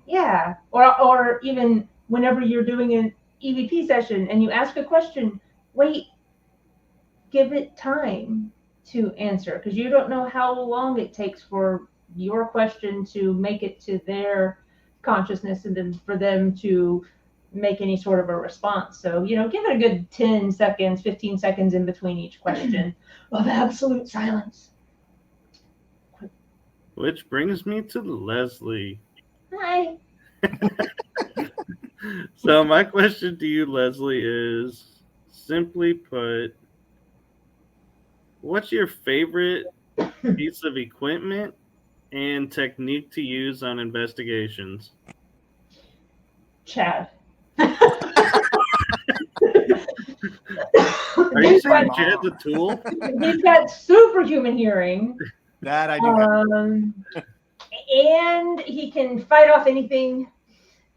yeah. Or even whenever you're doing an EVP session and you ask a question, wait, give it time to answer, because you don't know how long it takes for your question to make it to their consciousness and then for them to make any sort of a response. So, give it a good 10 seconds, 15 seconds in between each question of absolute silence. Which brings me to Leslie. Hi. So my question to you, Leslie, is simply put, what's your favorite piece of equipment and technique to use on investigations? Chad. Are you saying Chad's a tool? He's got superhuman hearing. That I do have. And he can fight off anything.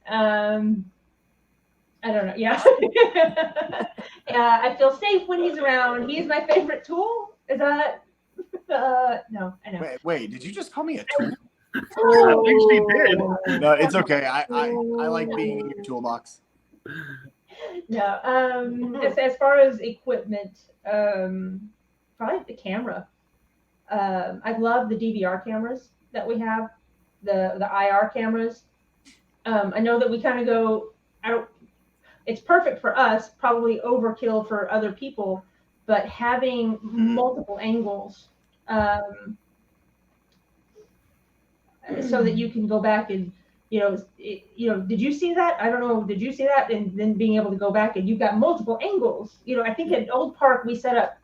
I don't know. Yeah. I feel safe when he's around. He's my favorite tool. Is that? No, I know. Wait, did you just call me a tool? I think she did. No, it's okay. I like being in your toolbox. No. As far as equipment, probably the camera. I love the DVR cameras that we have, the IR cameras. I know that we kind of go. It's perfect for us, probably overkill for other people, but having multiple angles, so that you can go back and, did you see that? I don't know. Did you see that? And then being able to go back and you've got multiple angles. I think at Old Park we set up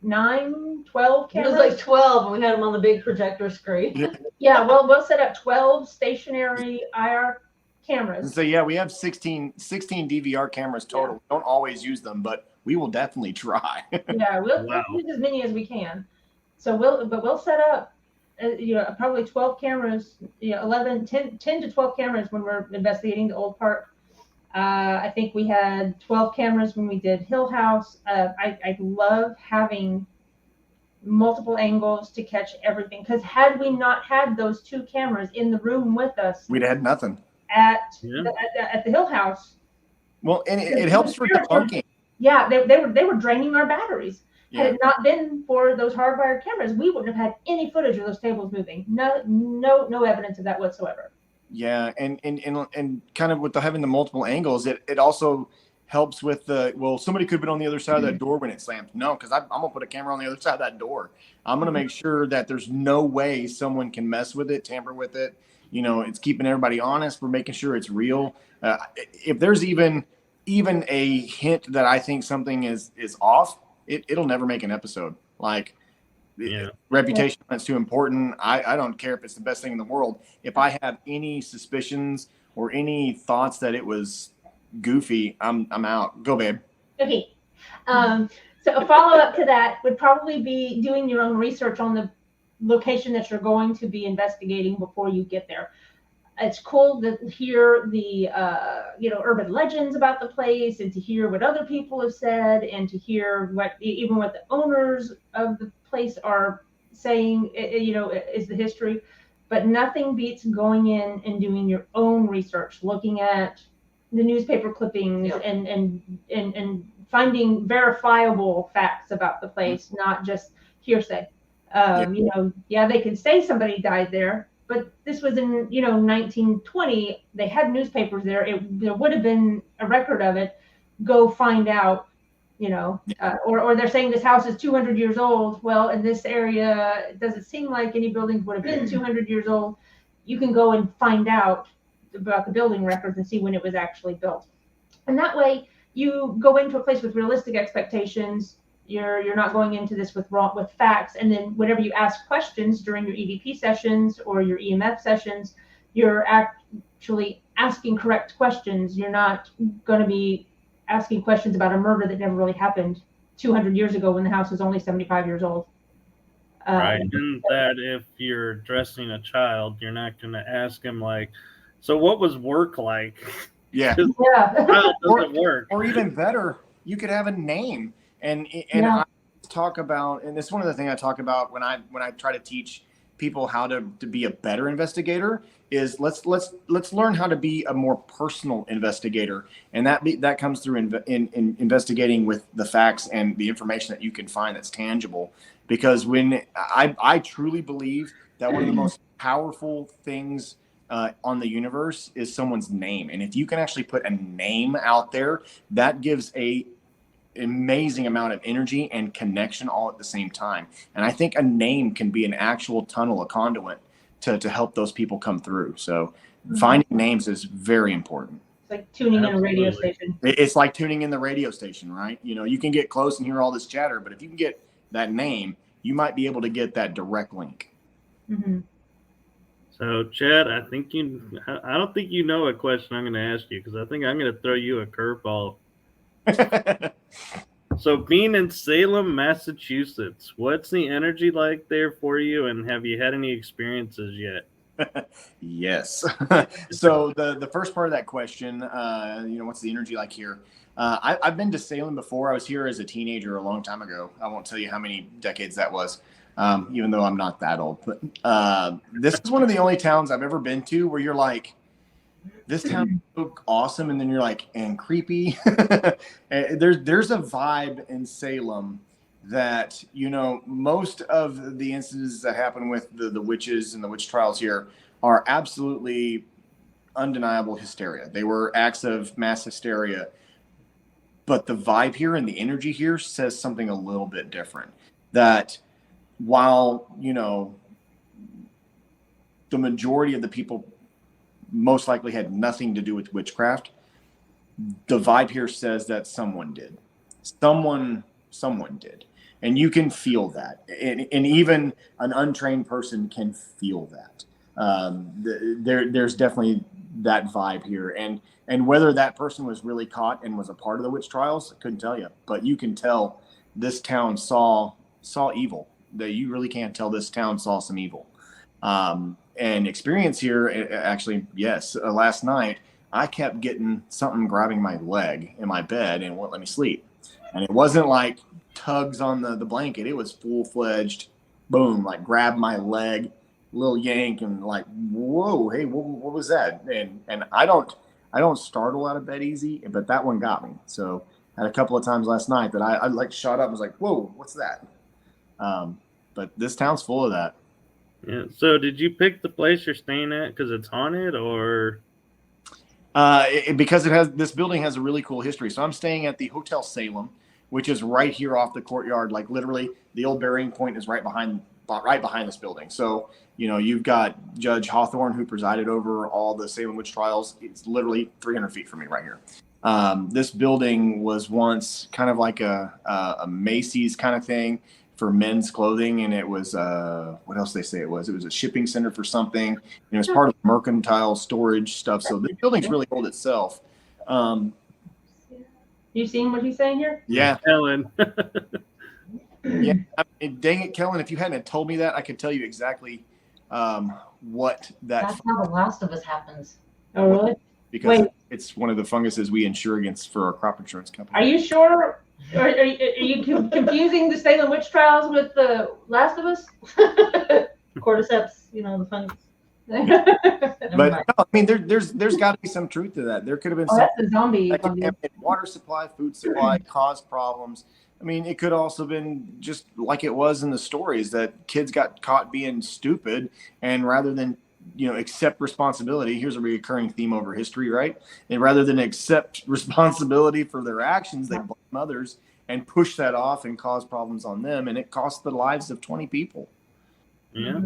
9, 12 cameras. It was like 12, and we had them on the big projector screen. Yeah, well, we'll set up 12 stationary IR cameras. So yeah, we have 16 DVR cameras total. Yeah. We don't always use them, but we will definitely try. Yeah, we'll use as many as we can. So we'll set up, probably 12 cameras, 10 to 12 cameras when we're investigating the Old Park. I think we had 12 cameras when we did Hill House. I love having multiple angles to catch everything, because had we not had those 2 cameras in the room with us, We'd had nothing at the Hill House. Well, and it helps for debunking. Yeah, they were draining our batteries. Yeah. Had it not been for those hardwired cameras, we wouldn't have had any footage of those tables moving. No evidence of that whatsoever. Yeah, and kind of with having the multiple angles, it also helps with somebody could have been on the other side of that door when it slams. No, because I'm gonna put a camera on the other side of that door. I'm gonna make sure that there's no way someone can mess with it, tamper with it. It's keeping everybody honest. We're making sure it's real. If there's even a hint that I think something is off, it'll never make an episode. Like, reputation is too important. I don't care if it's the best thing in the world. If I have any suspicions or any thoughts that it was goofy, I'm out. Go, babe. Okay. So a follow-up to that would probably be doing your own research on the location that you're going to be investigating before you get there. It's cool to hear the urban legends about the place, and to hear what other people have said, and to hear what the owners of the place are saying, is the history. But nothing beats going in and doing your own research, looking at the newspaper clippings and finding verifiable facts about the place, not just hearsay. They can say somebody died there, but this was in 1920. They had newspapers there. There would have been a record of it. Go find out. Or they're saying this house is 200 years old. Well, in this area, it doesn't seem like any buildings would have been 200 years old. you can go and find out about the building records and see when it was actually built. And that way you go into a place with realistic expectations. You're not going into this with facts. And then whenever you ask questions during your EVP sessions or your EMF sessions, you're actually asking correct questions. You're not going to be asking questions about a murder that never really happened 200 years ago when the house was only 75 years old. Right. And that if you're dressing a child, you're not going to ask him like, so what was work like? Yeah. Child doesn't work. Or even better, you could have a name. And I talk about, and it's one of the things I talk about when I try to teach people how to be a better investigator is let's learn how to be a more personal investigator, and that comes through in investigating with the facts and the information that you can find that's tangible. Because when I truly believe that one of the most powerful things on the universe is someone's name, and if you can actually put a name out there, that gives a amazing amount of energy and connection all at the same time. And I think a name can be an actual tunnel, a conduit to help those people come through. So finding names is very important. It's like tuning in a radio station. It's like tuning in the radio station, right? You know, you can get close and hear all this chatter, but if you can get that name, you might be able to get that direct link. Mm-hmm. So, Chad, I don't think you know a question I'm going to ask you, because I think I'm going to throw you a curveball. So, being in Salem, Massachusetts, what's the energy like there for you, and have you had any experiences yet? Yes. So the first part of that question, what's the energy like here? I've been to Salem before. I was here as a teenager a long time ago. I won't tell you how many decades that was, even though I'm not that old. But this is one of the only towns I've ever been to where you're like, this town is so awesome, and then you're like, and creepy. There's a vibe in Salem that, most of the instances that happen with the witches and the witch trials here are absolutely undeniable hysteria. They were acts of mass hysteria. But the vibe here and the energy here says something a little bit different. That while, the majority of the people most likely had nothing to do with witchcraft, the vibe here says that someone did. Someone did. And you can feel that. And even an untrained person can feel that. There's definitely that vibe here. And whether that person was really caught and was a part of the witch trials, I couldn't tell you. But you can tell this town saw evil. That you really can't tell this town saw some evil. And experience here, actually, yes. Last night, I kept getting something grabbing my leg in my bed and wouldn't let me sleep. And it wasn't like tugs on the blanket. It was full-fledged, boom, like grab my leg, little yank, and like, whoa, hey, what was that? And I don't startle out of bed easy, but that one got me. So I had a couple of times last night that I like shot up and was like, whoa, what's that? But this town's full of that. Yeah. So did you pick the place you're staying at because it's haunted, or? Because this building has a really cool history. So I'm staying at the Hotel Salem, which is right here off the courtyard. Like literally, the old burying point is right behind this building. So you've got Judge Hawthorne, who presided over all the Salem witch trials. It's literally 300 feet from me right here. This building was once kind of like a Macy's kind of thing for men's clothing, and it was what else they say it was a shipping center for something. It was part of mercantile storage stuff. So the building's really old itself. You seen what he's saying here? Yeah, Ellen. Yeah, dang it, Kellen, if you hadn't told me that, I could tell you exactly what that. That's how The Last of Us happens. Oh, really? Because it's one of the funguses we insure against for our crop insurance company. Are you sure? Are you confusing the Salem witch trials with The Last of Us? Cordyceps, the fungus. But no, I mean, there's got to be some truth to that. There could have been that's a zombie. that contaminated water supply, food supply, caused problems. I mean, it could also been just like it was in the stories that kids got caught being stupid, and rather than accept responsibility, here's a recurring theme over history, right? And rather than accept responsibility for their actions, they blame others and push that off and cause problems on them, and it cost the lives of 20 people. Yeah.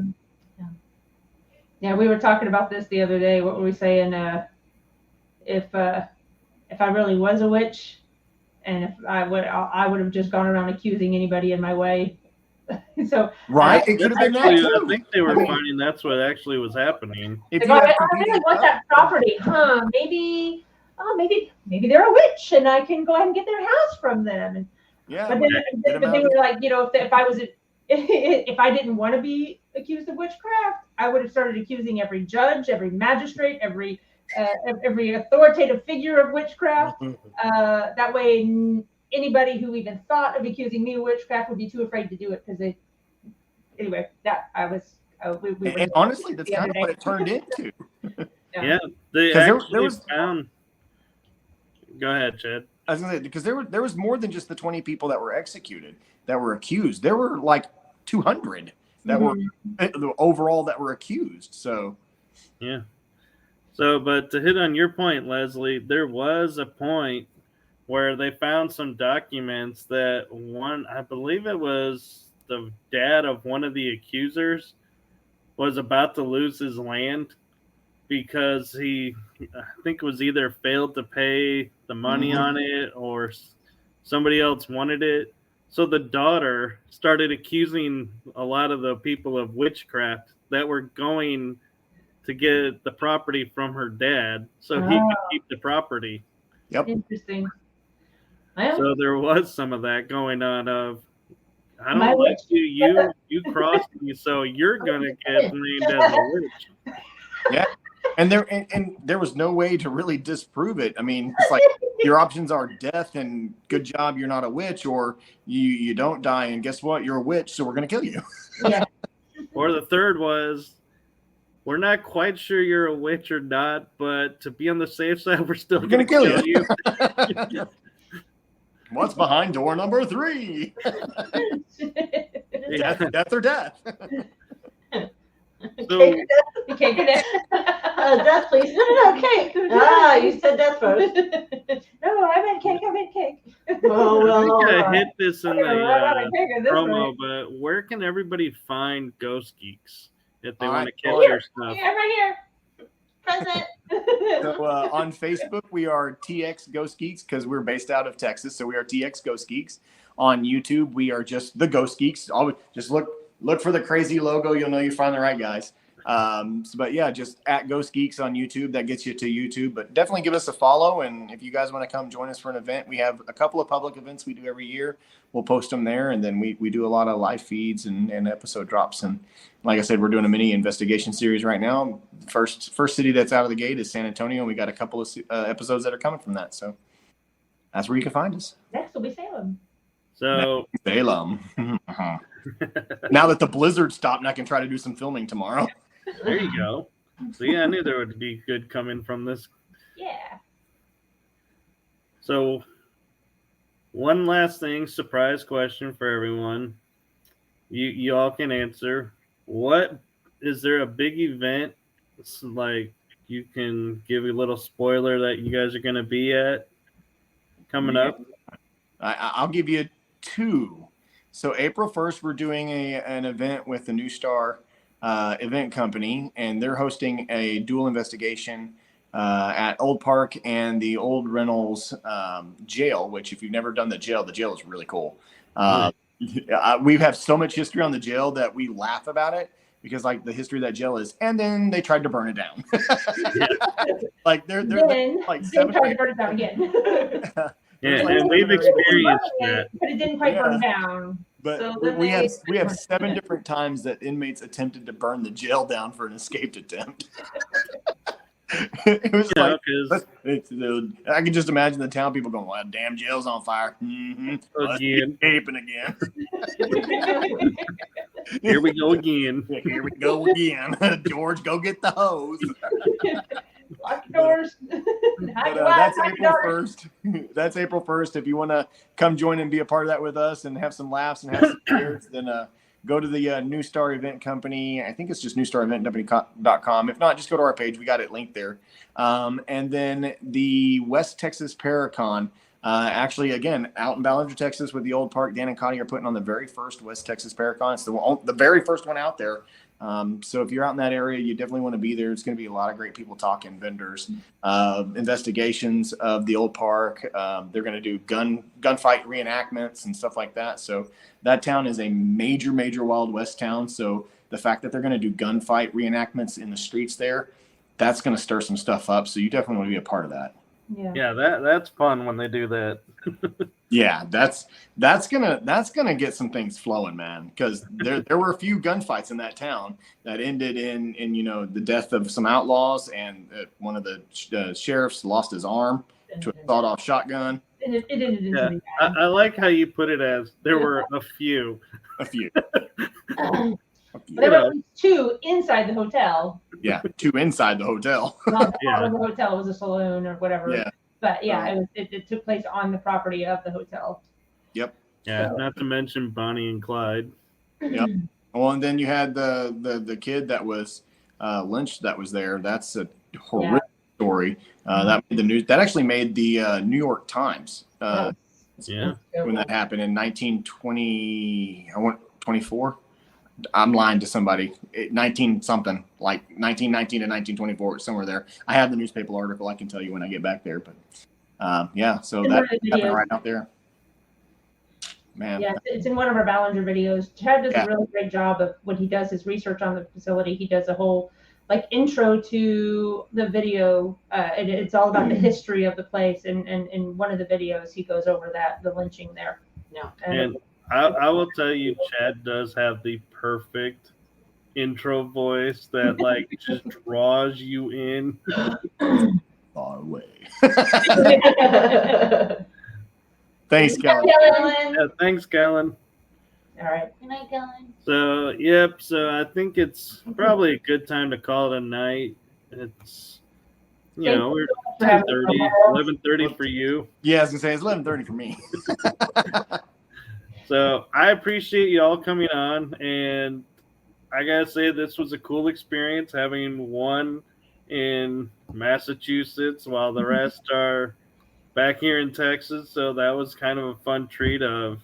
Yeah, we were talking about this the other day. What were we saying? If I really was a witch, and if I would have just gone around accusing anybody in my way. So Right? That's It could have been that actually, too. I think they were finding that's what actually was happening. If like, you oh, have I competing really want that property, huh? Maybe, maybe they're a witch, and I can go ahead and get their house from them. And yeah, but get 'em then they out. were like, if I was if I didn't want to be accused of witchcraft, I would have started accusing every judge, every magistrate, every authoritative figure of witchcraft. That way, anybody who even thought of accusing me of witchcraft would be too afraid to do it because they. Anyway, that I was. We were And honestly, that's kind of what it turned into. Yeah, they 'Cause there actually was- found. Go ahead, Chad. I was gonna say, because there was more than just the 20 people that were executed, that were accused. There were like 200 that were overall that were accused. So Yeah. So, but to hit on your point, Leslie, there was a point where they found some documents that I believe it was the dad of one of the accusers, was about to lose his land because I think it was either failed to pay the money on it or somebody else wanted it. So the daughter started accusing a lot of the people of witchcraft that were going to get the property from her dad so he could keep the property. Yep. Interesting. Well, So there was some of that going on of, I My don't like witch- you crossed me, so you're gonna get named as a witch. yeah, and there was no way to really disprove it. I mean, it's like your options are death and good job, you're not a witch, or you don't die and guess what, you're a witch, so we're gonna kill you. yeah. Or the third was, we're not quite sure you're a witch or not, but to be on the safe side, we're still We're gonna kill you. What's behind door number 3? Yeah. Death or death. So You can't connect. Death, please. No, cake. You said death first. No, I meant cake. I meant cake. Oh, I well, think all I right. hit this in I don't know, I the got a cake at this promo, rate. but where can everybody find Ghost Geeks if they All want to right. catch your stuff? Yeah, right here. Present. So on Facebook, we are TX Ghost Geeks because we're based out of Texas. So we are TX Ghost Geeks. On YouTube, we are just the Ghost Geeks. Always just look for the crazy logo. You'll know you find the right guys. But yeah, just at Ghost Geeks on YouTube. That gets you to YouTube. But definitely give us a follow. And if you guys want to come join us for an event, we have a couple of public events we do every year. We'll post them there. And then we do a lot of live feeds and episode drops. And like I said, we're doing a mini investigation series right now. First city that's out of the gate is San Antonio. And we got a couple of episodes that are coming from that. So that's where you can find us. Next will be Salem. So Salem. Now that the blizzard stopped, and I can try to do some filming tomorrow. there you go. So yeah, I knew there would be good coming from this. Yeah. So one last thing, surprise question for everyone. You all can answer. What is there a big event? It's like you can give a little spoiler that you guys are going to be at coming up. I'll give you 2. So April 1st, we're doing an event with the New Star event company, and they're hosting a dual investigation at Old Park and the Old Reynolds jail, which if you've never done the jail is really cool. We have so much history on the jail that we laugh about it because like the history of that jail is, and then they tried to burn it down. Like they're like They 7 tried to burn it down again. Yeah, like and we've seven or eight- experienced that. But it didn't quite burn down. But So we then have 7 different times that inmates attempted to burn the jail down for an escaped attempt. It was like, I can just imagine the town people going, "Well, damn jail's on fire." Again. Escaping again. Here we go again. Here we go again. George, go get the hose. Lock the doors. But, that's April 1st. That's April 1st. If you want to come join and be a part of that with us and have some laughs and have some cheers, then go to the New Star Event Company. I think it's just newstareventcompany.com. If not, just go to our page. We got it linked there. And then the West Texas Paracon. Actually, again, out in Ballinger, Texas with the Old Park, Dan and Connie are putting on the very first West Texas Paracon. It's the very first one out there. So if you're out in that area, you definitely want to be there. It's going to be a lot of great people talking, vendors, investigations of the old park. They're going to do gunfight reenactments and stuff like that. So that town is a major, major Wild West town. So the fact that they're going to do gunfight reenactments in the streets there, that's going to stir some stuff up. So you definitely want to be a part of that. Yeah, that's fun when they do that. Yeah, that's gonna get some things flowing, man. Because there were a few gunfights in that town that ended in the death of some outlaws, and one of the sheriffs lost his arm to a sawed-off shotgun. It didn't need Yeah, to be bad. I like how you put it as there were a few. A few. But there were at least 2 inside the hotel. Yeah, 2 inside the hotel. Not the Yeah. part of the hotel was a saloon or whatever. Yeah. But yeah, it took place on the property of the hotel. Yep. Yeah, not to mention Bonnie and Clyde. Yep. Well, and then you had the kid that was lynched that was there. That's a horrific story. That made the news. That actually made the New York Times. Yeah. When that happened in 1920, 24. I'm lying to somebody. 19 something, like 1919 to 1924, somewhere there. I have the newspaper article. I can tell you when I get back there. But yeah, so In that one of the happened videos. right out there. Man. Yeah, it's in one of our Ballinger videos. Chad does Yeah. a really great job of when he does his research on the facility. He does a whole intro to the video. It's all about the history of the place. And in one of the videos, he goes over the lynching there. Yeah. And I will tell you, Chad does have the perfect intro voice that just draws you in. Far away. All Thanks, Kelly. Yeah, thanks, Kellen. right. Good night, Kellen. So, yep. So I think it's probably a good time to call it a night. It's, we're for having 10:30, me. 11:30 for you. Yeah, I was gonna say it's 11:30 for me. So I appreciate you all coming on, and I gotta say this was a cool experience having one in Massachusetts while the rest are back here in Texas. So that was kind of a fun treat of,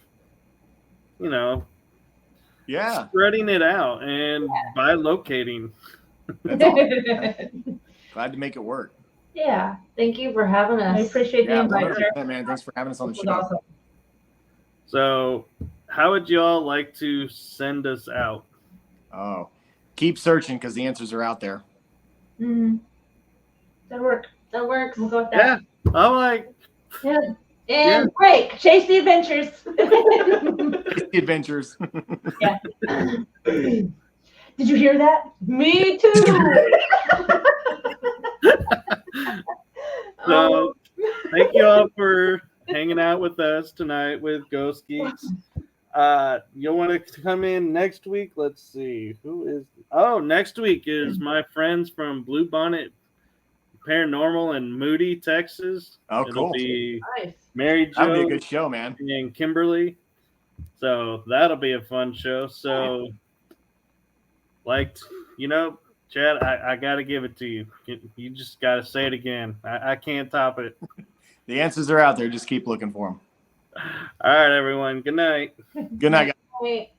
Yeah. spreading it out and bilocating. That's all. Glad to make it work. Yeah, Thank you for having us. I appreciate the Yeah, invite, sir. 100%, man. Thanks for having us on the This was show. awesome. So how would you all like to send us out? Oh, keep searching because the answers are out there. Mm. That'll work. That works. We'll go with Yeah, that. I like. Yeah. And Yeah. break. Chase the adventures. The adventures. Did you hear that? Me too. So thank you all for hanging out with us tonight with Ghost Geeks. You'll want to come in next week. Let's see who is. Oh, next week is my friends from Blue Bonnet Paranormal in Moody, Texas. Oh, It'll cool. be nice. Mary That'll be a Jo good show, man. and Kimberly. So that'll be a fun show. So, Chad, I got to give it to you. You just got to say it again. I can't top it. The answers are out there. Just keep looking for them. All right, everyone. Good night. Good night, guys. Wait.